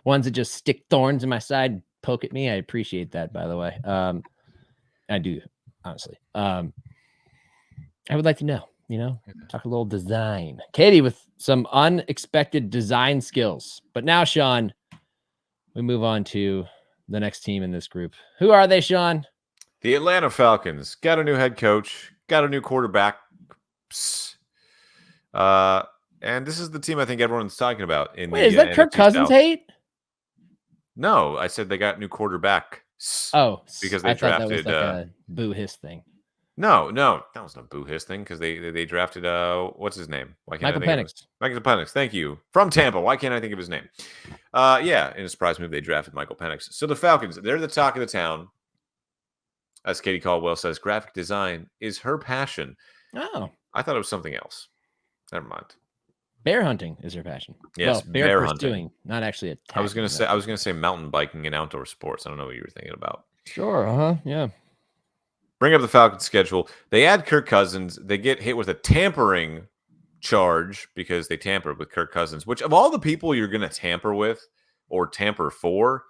ones that just stick thorns in my side, poke at me, I appreciate that, by the way. I do, honestly. I would like to know, talk a little design. Katie with some unexpected design skills. But now, Sean, we move on to the next team in this group. Who are they, Sean? The Atlanta Falcons got a new head coach, got a new quarterback. And this is the team I think everyone's talking about. Wait, is that Kirk Cousins hate? No, I said they got new quarterback. Oh, because they drafted that was like a boo hiss thing. No, that wasn't a boo hiss thing because they drafted what's his name? Why can't Michael Penix. Michael Penix, thank you. From Tampa. Why can't I think of his name? Yeah, in a surprise move, they drafted Michael Penix. So the Falcons, they're the talk of the town. As Katie Caldwell says, graphic design is her passion. Oh. I thought it was something else. Never mind. Bear hunting is her passion. Yes, bear pursuing, not actually a. I was gonna say mountain biking and outdoor sports. I don't know what you were thinking about. Sure, yeah. Bring up the Falcons schedule. They add Kirk Cousins. They get hit with a tampering charge because they tampered with Kirk Cousins, which of all the people you're going to tamper with or tamper for,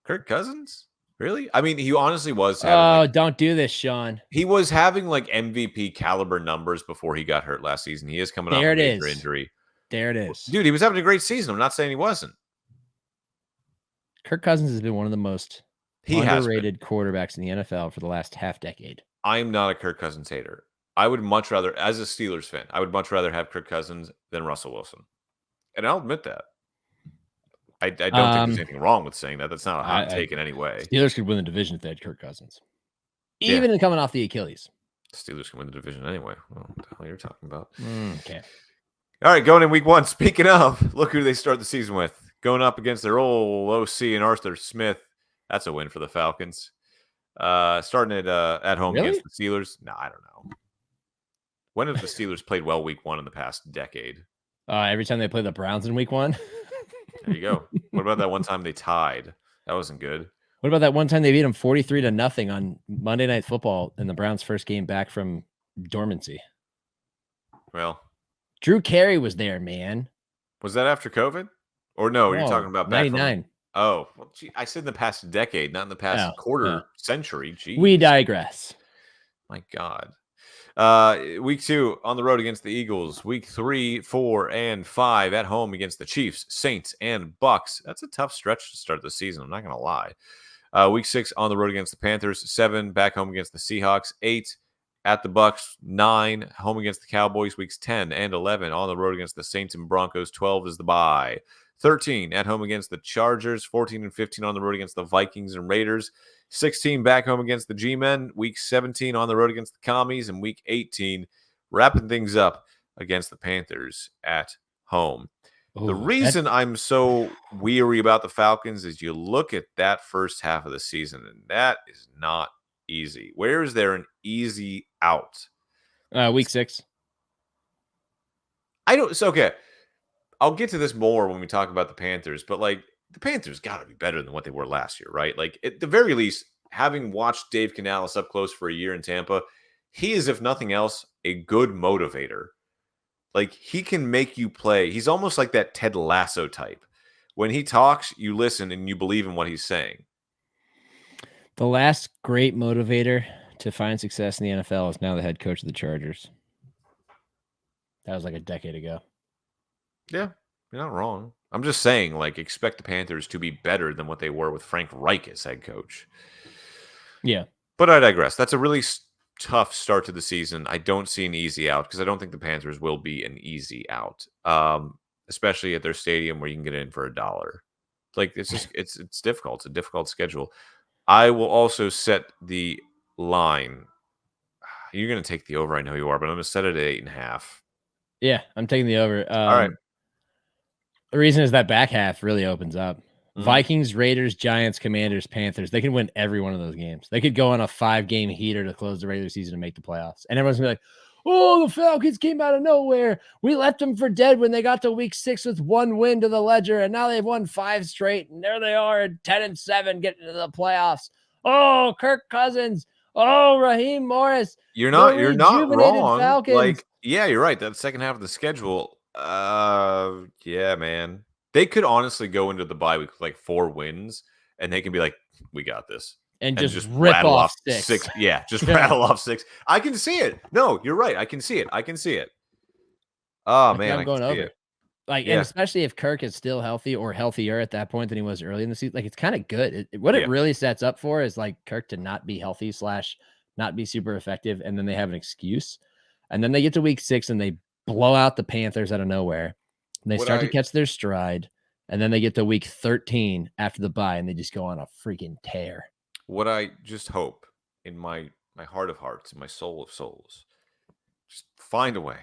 Kirk Cousins? Really? I mean, he honestly was. Don't do this, Sean. He was having MVP caliber numbers before he got hurt last season. He is coming off a major injury. There it is. Dude, he was having a great season. I'm not saying he wasn't. Kirk Cousins has been one of the most underrated quarterbacks in the NFL for the last half decade. I'm not a Kirk Cousins hater. I would much rather, as a Steelers fan, I would much rather have Kirk Cousins than Russell Wilson. And I'll admit that. I don't think there's anything wrong with saying that. That's not a hot take in any way. Steelers could win the division if they had Kirk Cousins. Even coming off the Achilles. Steelers can win the division anyway. Well, what the hell you're talking about? Okay. All right, going in week 1. Speaking of, look who they start the season with. Going up against their old OC and Arthur Smith. That's a win for the Falcons. Starting it at home against the Steelers. No, I don't know. When have the Steelers played well week 1 in the past decade? Every time they play the Browns in week 1. There you go. What about that one time they tied? That wasn't good. What about that one time they beat them 43-0 on Monday Night Football in the Browns' first game back from dormancy? Well, Drew Carey was there, man. Was that after COVID? Or no, you're talking about back 99. Oh, well, gee, I said in the past decade, not in the past quarter century. Jeez. We digress. My God. Week 2 on the road against the Eagles. Week 3, 4, and 5 at home against the Chiefs, Saints, and Bucks. That's a tough stretch to start the season. I'm not going to lie. Week 6 on the road against the Panthers. 7 back home against the Seahawks. 8 at the Bucks. 9 home against the Cowboys. Weeks 10 and 11 on the road against the Saints and Broncos. 12 is the bye. 13 at home against the Chargers, 14 and 15 on the road against the Vikings and Raiders, 16 back home against the G-Men, week 17 on the road against the Commies, and week 18 wrapping things up against the Panthers at home. The reason I'm so weary about the Falcons is you look at that first half of the season, and that is not easy. Where is there an easy out? Week 6. It's okay. I'll get to this more when we talk about the Panthers, but the Panthers got to be better than what they were last year, right? At the very least, having watched Dave Canales up close for a year in Tampa, he is, if nothing else, a good motivator. He can make you play. He's almost like that Ted Lasso type. When he talks, you listen and you believe in what he's saying. The last great motivator to find success in the NFL is now the head coach of the Chargers. That was like a decade ago. Yeah, you're not wrong. I'm just saying, like, expect the Panthers to be better than what they were with Frank Reich as head coach. Yeah. But I digress. That's a really tough start to the season. I don't see an easy out because I don't think the Panthers will be an easy out, especially at their stadium where you can get in for $1. Like, it's just it's difficult. It's a difficult schedule. I will also set the line. You're going to take the over. I know you are, but I'm going to set it at 8.5. Yeah, I'm taking the over. All right. The reason is that back half really opens up. Mhm. Vikings, Raiders, Giants, Commanders, Panthers. They can win every one of those games. They could go on a 5-game heater to close the regular season and make the playoffs. And everyone's gonna be like, "Oh, the Falcons came out of nowhere. We left them for dead when they got to week 6 with 1 win to the ledger, and now they've won 5 straight. And there they are at 10-7, getting to the playoffs. Oh, Kirk Cousins. Oh, Raheem Morris. You're not rejuvenated wrong. Falcons." Like, yeah, you're right. That second half of the schedule. Yeah, man. They could honestly go into the bye week with like 4 wins, and they can be like, "We got this," And just rip rattle off 6. Yeah, just rattle off 6. I can see it. No, you're right. I can see it. Oh man, I'm going I can see over. it. Like, Yeah. and especially if Kirk is still healthy or healthier at that point than he was early in the season, like, it's kind of good. What it really sets up for is like Kirk to not be healthy / not be super effective, and then they have an excuse, and then they get to week 6 and they blow out the Panthers out of nowhere, and they start to catch their stride, and then they get to week 13 after the bye, and they just go on a freaking tear. What I just hope in my heart of hearts and my soul of souls, just find a way.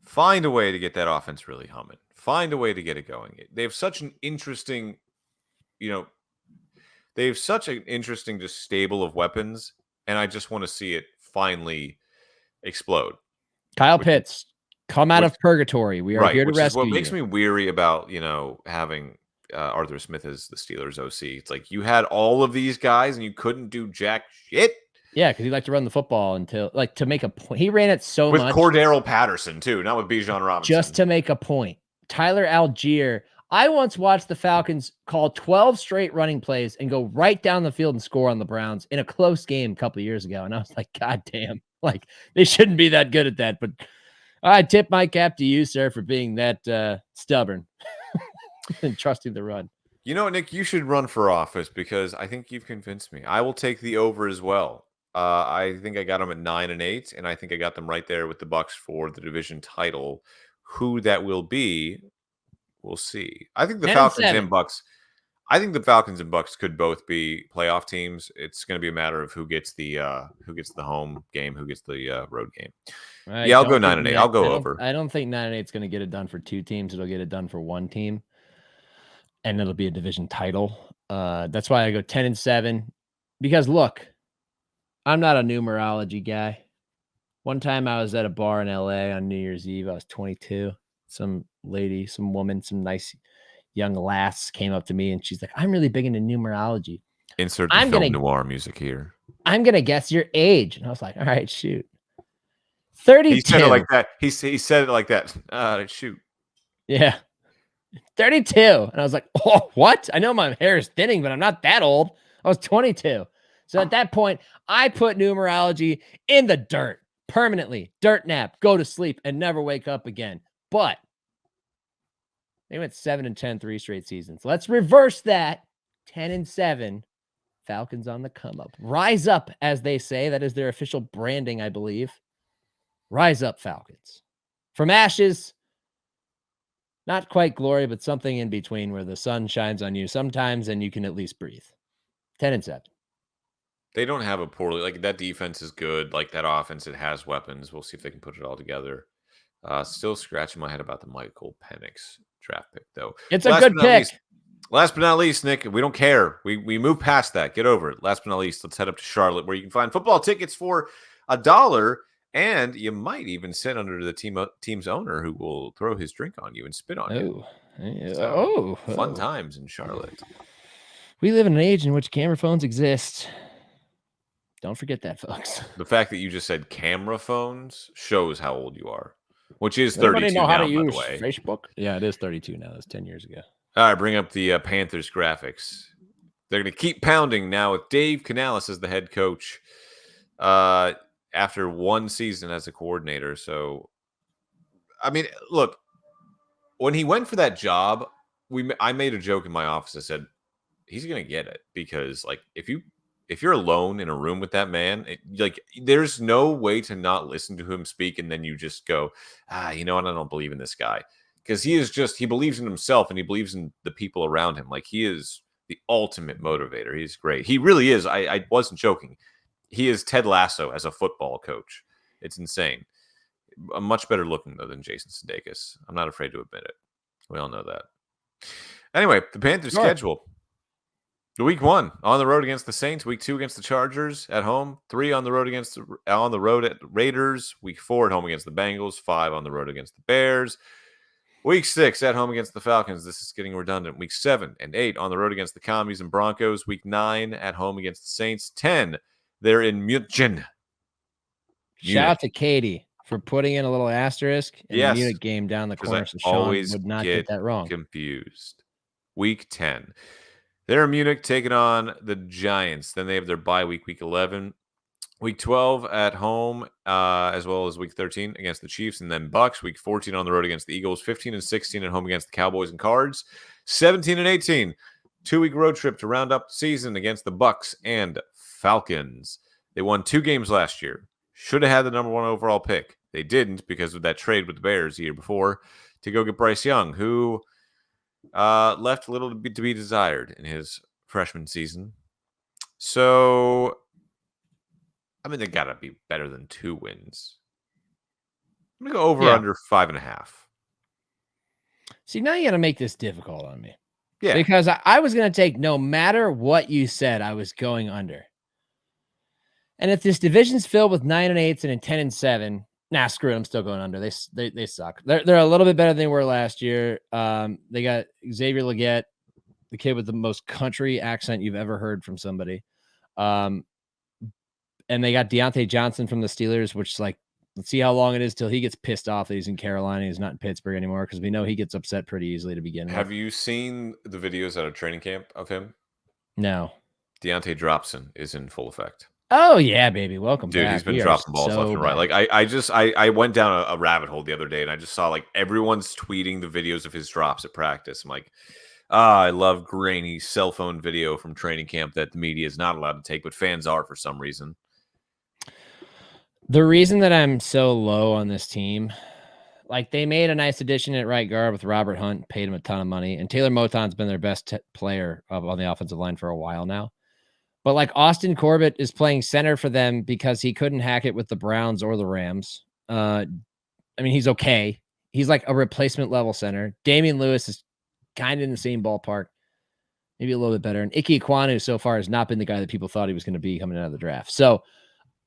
Find a way to get that offense really humming. Find a way to get it going. They have such an interesting, just stable of weapons, and I just want to see it finally explode. Kyle Pitts, come out of purgatory. We are here to rescue you. What makes me weary about, having Arthur Smith as the Steelers OC. It's like you had all of these guys and you couldn't do jack shit. Yeah, because he liked to run the football until, like, to make a point. He ran it so with much. With Cordero Patterson, too, not with Bijan Robinson. Just to make a point. Tyler Algier. I once watched the Falcons call 12 straight running plays and go right down the field and score on the Browns in a close game a couple of years ago. And I was like, God damn. Like, they shouldn't be that good at that. But I tip my cap to you, sir, for being that stubborn and trusting the run. You know, Nick, you should run for office because I think you've convinced me. I will take the over as well. I think I got them at 9-8, and I think I got them right there with the Bucs for the division title. Who that will be, we'll see. I think the Falcons and Bucs. I think the Falcons and Bucs could both be playoff teams. It's going to be a matter of who gets the home game, who gets the road game. Yeah, I'll go 9-8. I'll go over. I don't think 9-8 is going to get it done for 2 teams. It'll get it done for 1 team, and it'll be a division title. That's why I go 10-7 because look. I'm not a numerology guy. One time I was at a bar in LA on New Year's Eve. I was 22. Some woman, some nice young lass came up to me and she's like, "I'm really big into numerology." Insert the film noir music here. I'm going to guess your age. And I was like, all right, shoot. 32. He said it like that. He said it like that. Shoot. Yeah. 32. And I was like, oh, what? I know my hair is thinning, but I'm not that old. I was 22. So at that point, I put numerology in the dirt permanently. Dirt nap, go to sleep, and never wake up again. But they went 7-10 3 straight seasons. Let's reverse that. 10-7. Falcons on the come up. Rise up, as they say. That is their official branding, I believe. Rise up, Falcons. From ashes, not quite glory, but something in between where the sun shines on you sometimes and you can at least breathe. 10-7. They don't have a poorly, like, that defense is good. Like, that offense, it has weapons. We'll see if they can put it all together. Still scratching my head about the Michael Penix draft pick, though. It's a good pick. Last but not least, Nick, we don't care. We move past that. Get over it. Last but not least, let's head up to Charlotte, where you can find football tickets for $1, and you might even sit under the team's owner, who will throw his drink on you and spit on you. So, fun times in Charlotte. We live in an age in which camera phones exist. Don't forget that, folks. The fact that you just said camera phones shows how old you are, which is 32 now, by the way. Facebook? Yeah, it is 32 now. That's 10 years ago. All right, bring up the Panthers graphics. They're going to keep pounding now with Dave Canales as the head coach after 1 season as a coordinator. So I mean, look, when he went for that job, I made a joke in my office. I said, he's going to get it because, like, if you're alone in a room with that man, like, there's no way to not listen to him speak, and then you just go, you know what? I don't believe in this guy because he believes in himself and he believes in the people around him. Like, he is the ultimate motivator. He's great. He really is. I wasn't joking. He is Ted Lasso as a football coach. It's insane. Much better looking, though, than Jason Sudeikis. I'm not afraid to admit it. We all know that. Anyway, the Panthers' schedule. The week 1 on the road against the Saints. Week 2 against the Chargers at home. 3 on the road at Raiders. Week 4 at home against the Bengals. 5 on the road against the Bears. Week 6 at home against the Falcons. This is getting redundant. Week 7 and 8 on the road against the Commies and Broncos. Week 9 at home against the Saints. 10 they're in München. Shout out to Katie for putting in a little asterisk in the Munich game down the corner, so Sean would not get that wrong. Confused. Week 10. They're in Munich taking on the Giants. Then they have their bye week, week 11. Week 12 at home, as well as week 13 against the Chiefs, and then Bucks. Week 14 on the road against the Eagles. 15 and 16 at home against the Cowboys and Cards. 17 and 18. 2-week road trip to round up the season against the Bucks and Falcons. They won 2 games last year. Should have had the number 1 overall pick. They didn't because of that trade with the Bears the year before to go get Bryce Young, who left a little to be desired in his freshman season. So, I mean, they got to be better than 2 wins. I'm going to go over under 5.5. See, now you got to make this difficult on me. Yeah. Because I was going to take, no matter what you said, I was going under. And if this division's filled with 9 and 8s and 10 and 7, nah, screw it. I'm still going under. They suck. They're a little bit better than they were last year. They got Xavier Legette, the kid with the most country accent you've ever heard from somebody. And they got Deontay Johnson from the Steelers, which is like, let's see how long it is till he gets pissed off that he's in Carolina. He's not in Pittsburgh anymore because we know he gets upset pretty easily to begin with. Have you seen the videos out of training camp of him? No. Deontay Dropson is in full effect. Oh, yeah, baby. Welcome Dude, back. he's been dropping balls left and right. Like, I went down a rabbit hole the other day, and I just saw, like, everyone's tweeting the videos of his drops at practice. I'm like, I love grainy cell phone video from training camp that the media is not allowed to take, but fans are for some reason. The reason that I'm so low on this team, like, they made a nice addition at right guard with Robert Hunt, paid him a ton of money, and Taylor Moton's been their best player on the offensive line for a while now. But, like, Austin Corbett is playing center for them because he couldn't hack it with the Browns or the Rams. I mean, he's okay. He's like a replacement level center. Damian Lewis is kind of in the same ballpark, maybe a little bit better. And Ike Ekwonu so far has not been the guy that people thought he was going to be coming out of the draft. So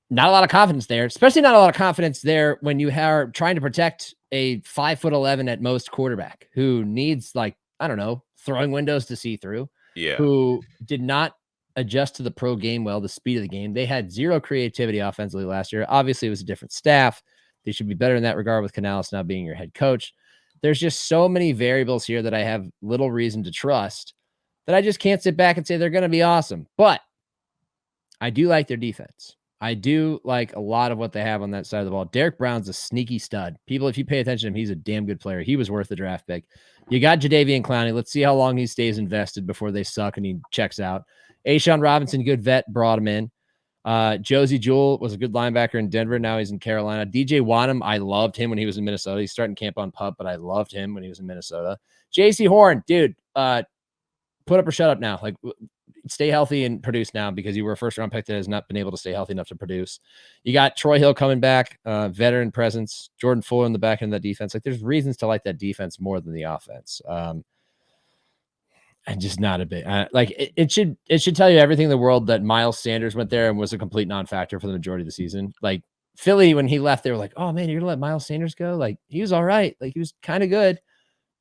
not a lot of confidence there, especially not a lot of confidence there when you are trying to protect a 5'11" at most quarterback who needs, like, I don't know, throwing windows to see through. Yeah. Who did not adjust to the pro game well, the speed of the game. They had zero creativity offensively last year. Obviously, it was a different staff. They should be better in that regard with Canales now being your head coach. There's just so many variables here that I have little reason to trust that I just can't sit back and say they're going to be awesome. But I do like their defense. I do like a lot of what they have on that side of the ball. Derek Brown's a sneaky stud. People, if you pay attention to him, he's a damn good player. He was worth the draft pick. You got Jadeveon Clowney. Let's see how long he stays invested before they suck and he checks out. A'Shawn Robinson, good vet, brought him in. Josie Jewell was a good linebacker in Denver. Now he's in Carolina. DJ Wanham, I loved him when he was in Minnesota. He's starting camp on PUP, but I loved him when he was in Minnesota. JC Horn, dude, put up or shut up now. Like, stay healthy and produce now because you were a first-round pick that has not been able to stay healthy enough to produce. You got Troy Hill coming back, veteran presence, Jordan Fuller in the back end of that defense. Like, there's reasons to like that defense more than the offense. And just not a bit. Like, it should tell you everything in the world that Miles Sanders went there and was a complete non-factor for the majority of the season. Like, Philly, when he left, they were like, oh, man, you're going to let Miles Sanders go? Like, he was all right. Like, he was kind of good.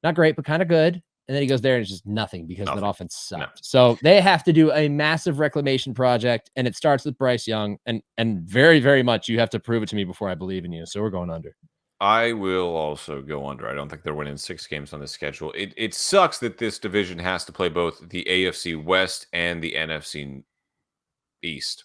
Not great, but kind of good. And then he goes there and it's just nothing because that offense sucked. No. So they have to do a massive reclamation project, and it starts with Bryce Young. And very, very much you have to prove it to me before I believe in you. So we're going under. I will also go under. I don't think they're winning 6 games on the schedule. It sucks that this division has to play both the AFC West and the NFC East.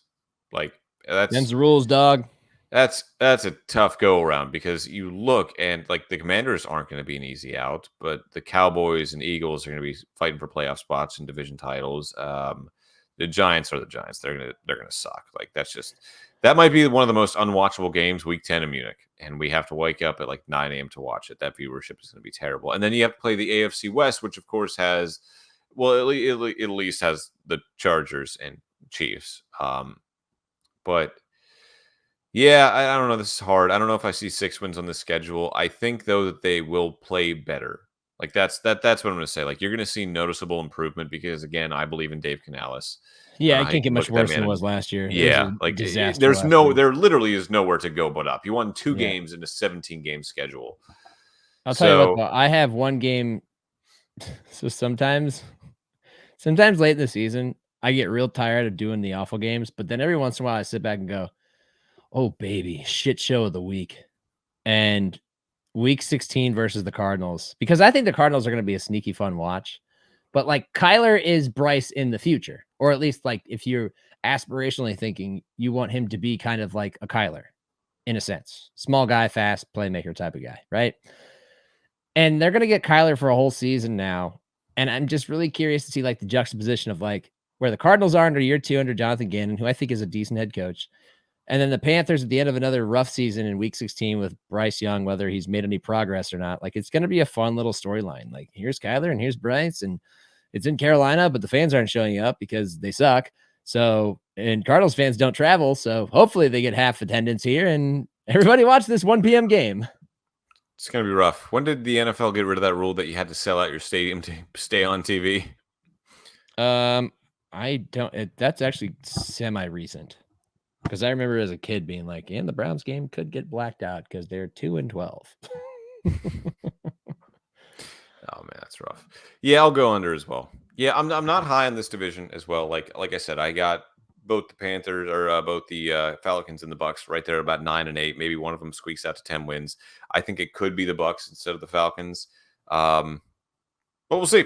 Like, that's the rules, dog. That's a tough go around because you look and like the Commanders aren't going to be an easy out, but the Cowboys and Eagles are going to be fighting for playoff spots and division titles. The Giants are the Giants. They're gonna suck. Like that might be one of the most unwatchable games, Week 10 in Munich, and we have to wake up at like 9 a.m. to watch it. That viewership is going to be terrible. And then you have to play the AFC West, which of course has, well, it at least has the Chargers and Chiefs. But yeah, I don't know. This is hard. I don't know if I see 6 wins on this schedule. I think though that they will play better. Like that's what I'm going to say. Like you're going to see noticeable improvement because again, I believe in Dave Canales. Yeah, it can't get much worse than it was last year. Yeah, like there literally is nowhere to go but up. You won 2 games in a 17-game schedule. I'll tell you what, though, I have one game. So sometimes late in the season, I get real tired of doing the awful games, but then every once in a while I sit back and go, oh, baby, shit show of the week. And week 16 versus the Cardinals, because I think the Cardinals are going to be a sneaky fun watch. But like Kyler is Bryce in the future, or at least like if you're aspirationally thinking, you want him to be kind of like a Kyler in a sense. Small guy, fast playmaker type of guy, right? And they're going to get Kyler for a whole season now. And I'm just really curious to see like the juxtaposition of like where the Cardinals are under year 2 under Jonathan Gannon, who I think is a decent head coach. And then the Panthers at the end of another rough season in week 16 with Bryce Young, whether he's made any progress or not. Like it's going to be a fun little storyline. Like here's Kyler and here's Bryce, and it's in Carolina, but the fans aren't showing up because they suck. So, and Cardinals fans don't travel. So hopefully they get half attendance here and everybody watch this 1 p.m. game. It's going to be rough. When did the NFL get rid of that rule that you had to sell out your stadium to stay on TV? I don't, that's actually semi-recent. Because I remember as a kid being like, and the Browns game could get blacked out because they're 2-12. Oh man, that's rough. Yeah, I'll go under as well. Yeah, I'm not high on this division as well. Like I said, I got both the Panthers or both the Falcons and the Bucks right there about 9-8. Maybe one of them squeaks out to 10 wins. I think it could be the Bucks instead of the Falcons. But we'll see.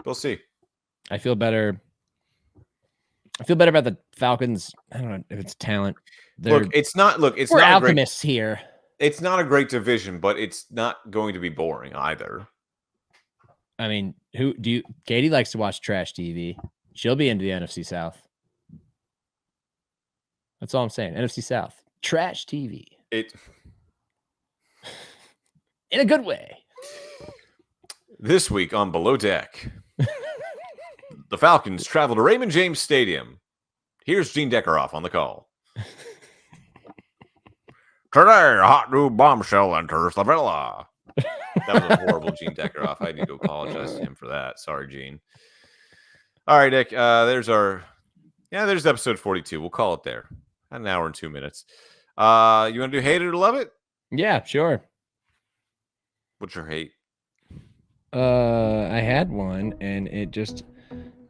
We'll see. I feel better about the Falcons. I don't know if it's talent. It's not we're alchemists here. It's not a great division, but it's not going to be boring either. I mean, Katie likes to watch trash TV. She'll be into the NFC South. That's all I'm saying. NFC South. Trash TV. In a good way. This week on Below Deck, the Falcons travel to Raymond James Stadium. Here's Gene Deckeroff on the call. Today, a hot new bombshell enters the villa. That was a horrible Gene Deckeroff. I need to apologize to him for that. Sorry, Gene. All right, Nick. There's episode 42. We'll call it there. An hour and 2 minutes. You want to do hate it or love it? Yeah, sure. What's your hate? I had one, and it just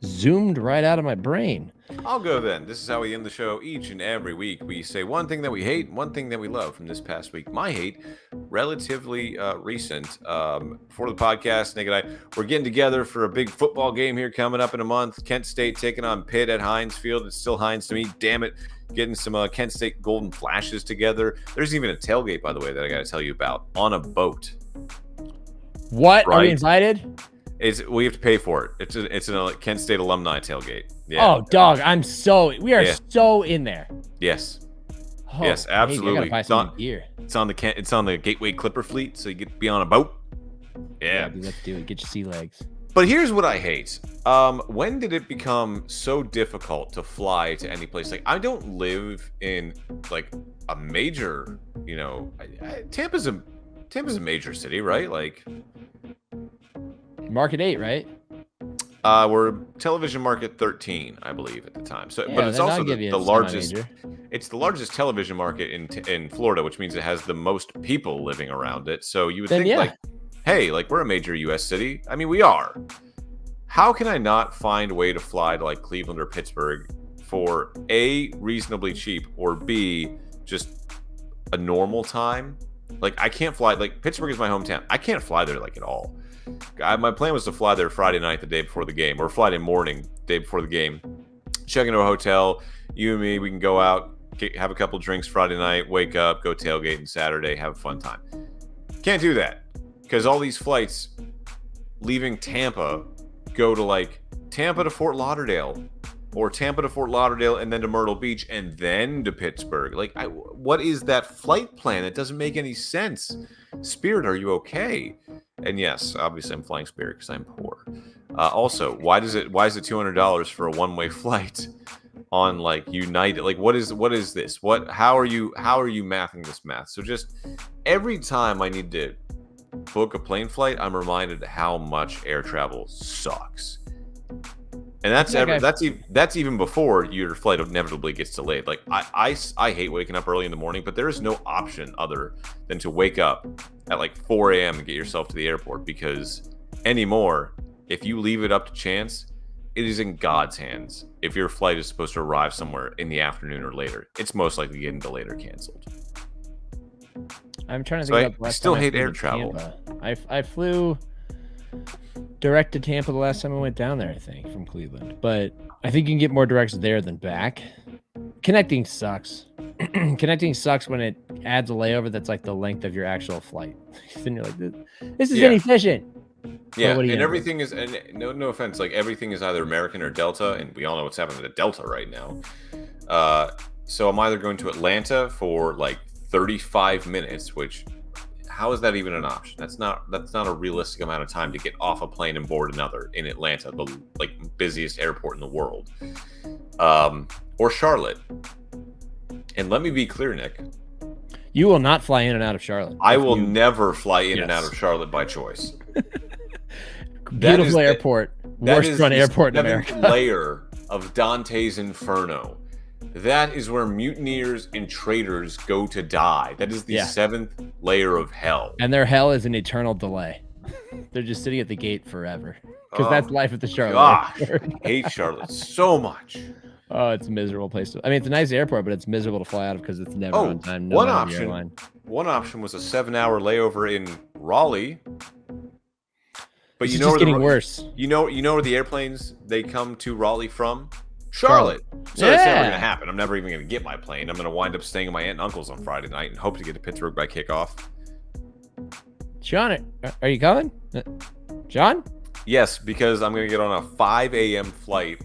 zoomed right out of my brain. I'll go then. This is how we end the show each and every week. We say one thing that we hate, one thing that we love from this past week. My hate, relatively recent. For the podcast, Nick and I, we're getting together for a big football game here coming up in a month. Kent State taking on Pitt at Heinz Field. It's still Heinz to me. Damn it. Getting some Kent State Golden Flashes together. There's even a tailgate, by the way, that I got to tell you about on a boat. What? Right? Are we invited? We have to pay for it. It's a Kent State alumni tailgate. Yeah. Oh, dog! We are so in there. Yes. Oh, yes, absolutely. I gotta buy some gear. It's on the Gateway Clipper fleet, so you get to be on a boat. Yeah. Dude, let's do it. Get your sea legs. But here's what I hate. When did it become so difficult to fly to any place? Like, I don't live in like a major, Tampa's a major city, right? Like Market 8, right? We're television market 13, I believe, at the time. So, yeah, but it's also the largest. Major. It's the largest television market in Florida, which means it has the most people living around it. So you would think, like, hey, like we're a major U.S. city. I mean, we are. How can I not find a way to fly to like Cleveland or Pittsburgh for A, reasonably cheap, or B, just a normal time? Like, I can't fly. Like, Pittsburgh is my hometown. I can't fly there like at all. My plan was to fly there Friday night, the day before the game, or Friday morning, day before the game. Check into a hotel. You and me, we can go out, have a couple drinks Friday night, wake up, go tailgating Saturday, have a fun time. Can't do that because all these flights leaving Tampa go to like Tampa to Fort Lauderdale or Tampa to Fort Lauderdale and then to Myrtle Beach and then to Pittsburgh. Like, what is that flight plan? It doesn't make any sense. Spirit, are you okay? And yes, obviously I'm flying Spirit because I'm poor. Also, why is it $200 for a one-way flight on like United? Like, what is this? How are you mathing this math? So just every time I need to book a plane flight, I'm reminded how much air travel sucks. And that's even before your flight inevitably gets delayed. Like I hate waking up early in the morning, but there is no option other than to wake up at like 4 a.m. and get yourself to the airport, because anymore, if you leave it up to chance, it is in God's hands. If your flight is supposed to arrive somewhere in the afternoon or later, it's most likely getting delayed or canceled. I'm trying to think. I still hate air travel. I flew direct to Tampa the last time I went down there, I think, from Cleveland. But I think you can get more directs there than back. Connecting sucks. Connecting sucks when it adds a layover that's like the length of your actual flight. Then you're like, this is inefficient. Yeah, and everything is, and no offense, like everything is either American or Delta, and we all know what's happening to Delta right now. So I'm either going to Atlanta for like 35 minutes, which how is that even an option? That's not a realistic amount of time to get off a plane and board another in Atlanta, the like busiest airport in the world. Or Charlotte. And let me be clear, Nick. You will not fly in and out of Charlotte. I will never fly in and out of Charlotte by choice. Beautiful airport. Worst run airport in America. Layer of Dante's Inferno. That is where mutineers and traitors go to die. That is the seventh layer of hell. And their hell is an eternal delay. They're just sitting at the gate forever. Because that's life at the Charlotte. Gosh, I hate Charlotte so much. Oh, it's a miserable place to. I mean, it's a nice airport, but it's miserable to fly out of because it's never on time. One option was a 7-hour layover in Raleigh. But it's just getting worse. You know where the airplanes they come to Raleigh from? Charlotte. So that's never going to happen. I'm never even going to get my plane. I'm going to wind up staying at my aunt and uncle's on Friday night and hope to get to Pittsburgh by kickoff. Sean, are you coming? John? Yes, because I'm going to get on a 5 a.m. flight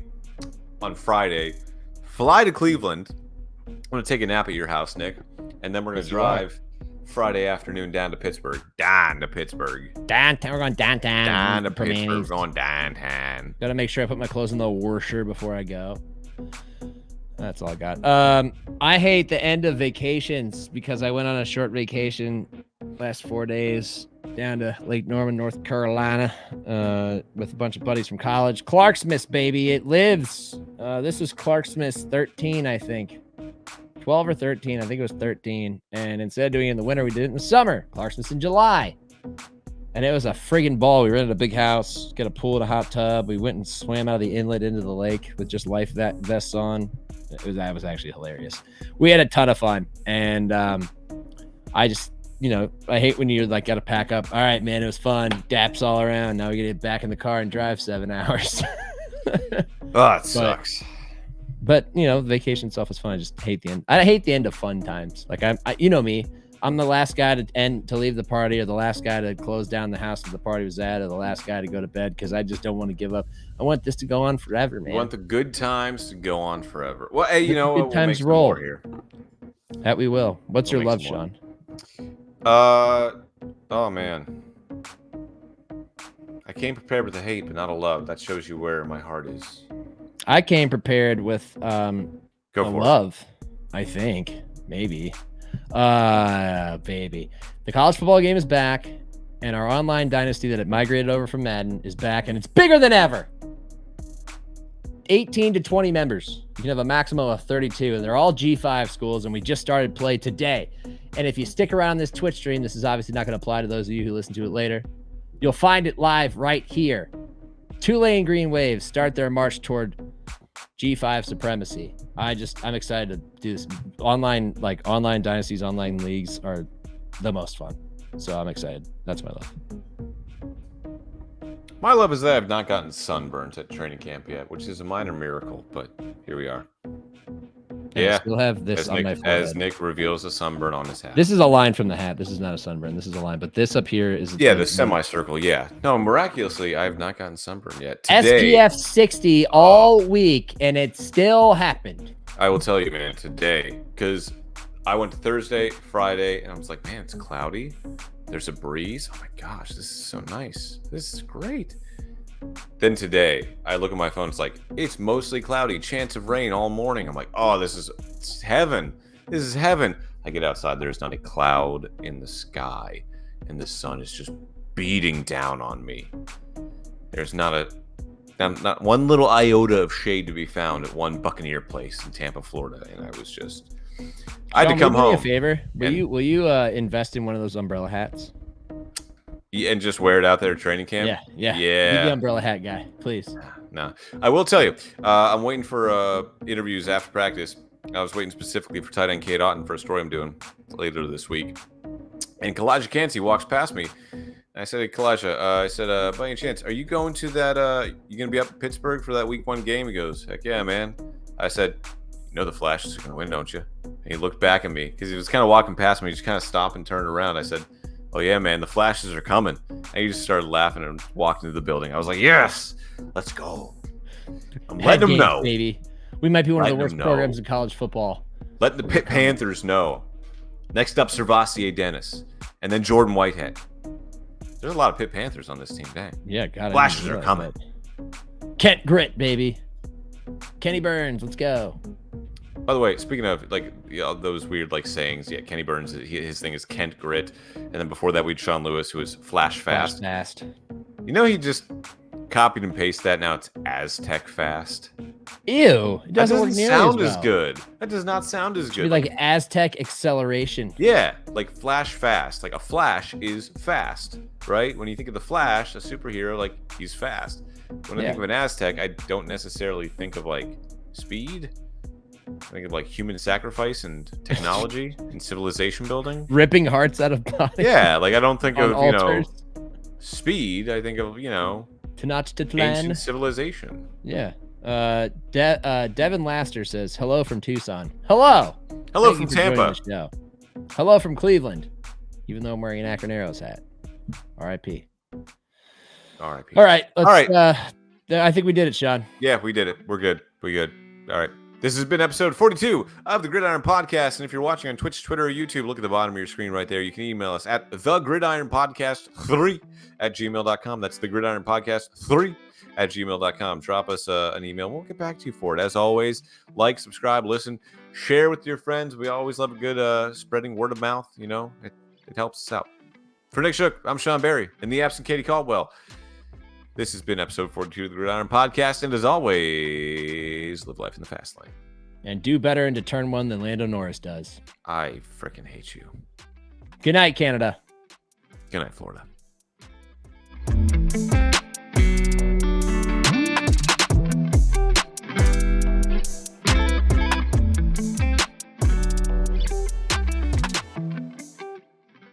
on Friday, fly to Cleveland. I'm going to take a nap at your house, Nick, and then we're going to drive Friday afternoon down to Pittsburgh. We're going downtown. Down to Pittsburgh. We're going downtown. Got to make sure I put my clothes in the washer before I go. That's all I got. I hate the end of vacations because I went on a short vacation last 4 days down to Lake Norman, North Carolina, with a bunch of buddies from college. Clarksmith, baby, it lives. This was Clarksmith's 13, I think. 12 or 13, I think it was 13. And instead of doing it in the winter, we did it in the summer. Clarksmith's in July. And it was a friggin' ball. We rented a big house, got a pool and a hot tub. We went and swam out of the inlet into the lake with just life vests on. That was actually hilarious. We had a ton of fun. And I just, I hate when you're like, got to pack up. All right, man, it was fun. Daps all around. Now we get back in the car and drive 7 hours. It sucks. But, vacation itself is fun. I just hate the end. I hate the end of fun times. Like, you know me. I'm the last guy to leave the party, or the last guy to close down the house that the party was at, or the last guy to go to bed, because I just don't want to give up. I want this to go on forever, man. You want the good times to go on forever. Well, hey, good times roll here. That we will. What's your love, Sean? Oh man. I came prepared with a hate, but not a love. That shows you where my heart is. I came prepared with love, I think. Maybe. Baby. The college football game is back, and our online dynasty that had migrated over from Madden is back, and it's bigger than ever. 18 to 20 members. You can have a maximum of 32, and they're all G5 schools, and we just started play today. And if you stick around this Twitch stream, this is obviously not going to apply to those of you who listen to it later. You'll find it live right here. Tulane Green Waves start their march toward G5 supremacy. I'm excited to do this. Online dynasties, online leagues are the most fun. So I'm excited. That's my love. My love is that I've not gotten sunburnt at training camp yet, which is a minor miracle, but here we are. And I Yeah. still have this on my As forehead. Nick reveals a sunburn on his hat. This is a line from the hat. This is not a sunburn. This is a line. But this up here is the semicircle. Yeah. No, miraculously, I have not gotten sunburn yet. Today, SPF 60 all week, and it still happened. I will tell you, man, today, because I went to Thursday, Friday, and I was like, man, it's cloudy. There's a breeze. Oh my gosh, this is so nice. This is great. Then today, I look at my phone. It's like, it's mostly cloudy, chance of rain all morning. I'm like, oh, it's heaven. This is heaven. I get outside. There's not a cloud in the sky, and the sun is just beating down on me. There's not one little iota of shade to be found at one Buccaneer place in Tampa, Florida. And I was just, I had to come will you home. do me a favor? Will you invest in one of those umbrella hats? Yeah, and just wear it out there at training camp? Yeah. Be the umbrella hat guy, please. No, I will tell you, I'm waiting for interviews after practice. I was waiting specifically for tight end Kate Otten for a story I'm doing later this week. And Kalijah Cansey walks past me. I said, hey, Kalijah, by any chance, are you going to that, you going to be up in Pittsburgh for that week 1 game? He goes, heck yeah, man. I said, you know the Flashes are going to win, don't you? And he looked back at me because he was kind of walking past me. He just kind of stopped and turned around. I said, oh yeah, man, the Flashes are coming. And he just started laughing and walked into the building. I was like, yes, let's go. I'm letting them know. Baby. We might be one of the worst programs in college football. Let the Pitt Panthers know. Next up, Servassier Dennis. And then Jordan Whitehead. There's a lot of Pitt Panthers on this team, dang. Yeah, got it. Flashes are coming. Kent Grit, baby. Kenny Burns, let's go. By the way, speaking of those weird sayings, Kenny Burns, his thing is Kent Grit, and then before that we had Sean Lewis, who was Flash Fast. You know, he just copied and pasted that. Now it's Aztec Fast. Ew, it doesn't sound as good. That does not sound as good. Be like Aztec acceleration. Yeah, like Flash Fast. Like a Flash is fast, right? When you think of the Flash, a superhero, he's fast. When I think of an Aztec, I don't necessarily think of speed. I think of human sacrifice and technology and civilization building. Ripping hearts out of bodies. Yeah, I don't think of, altars. Speed. I think of, Tenochtitlan. Ancient civilization. Yeah. Devin Laster says, hello from Tucson. Hello. Hello from Tampa. Hello from Cleveland. Even though I'm wearing an Akron Arrows hat. R.I.P. R.I.P. All right. All right. I think we did it, Sean. Yeah, we did it. We're good. All right. This has been episode 42 of the Gridiron Podcast. And if you're watching on Twitch, Twitter, or YouTube, look at the bottom of your screen right there. You can email us at thegridironpodcast3@gmail.com. That's thegridironpodcast3@gmail.com. Drop us an email. We'll get back to you for it. As always, like, subscribe, listen, share with your friends. We always love a good spreading word of mouth. It helps us out. For Nick Shook, I'm Sean Barie. In the absent Katie Caldwell, this has been episode 42 of the Gridiron Podcast. And as always, live life in the fast lane. And do better into turn 1 than Lando Norris does. I freaking hate you. Good night, Canada. Good night, Florida.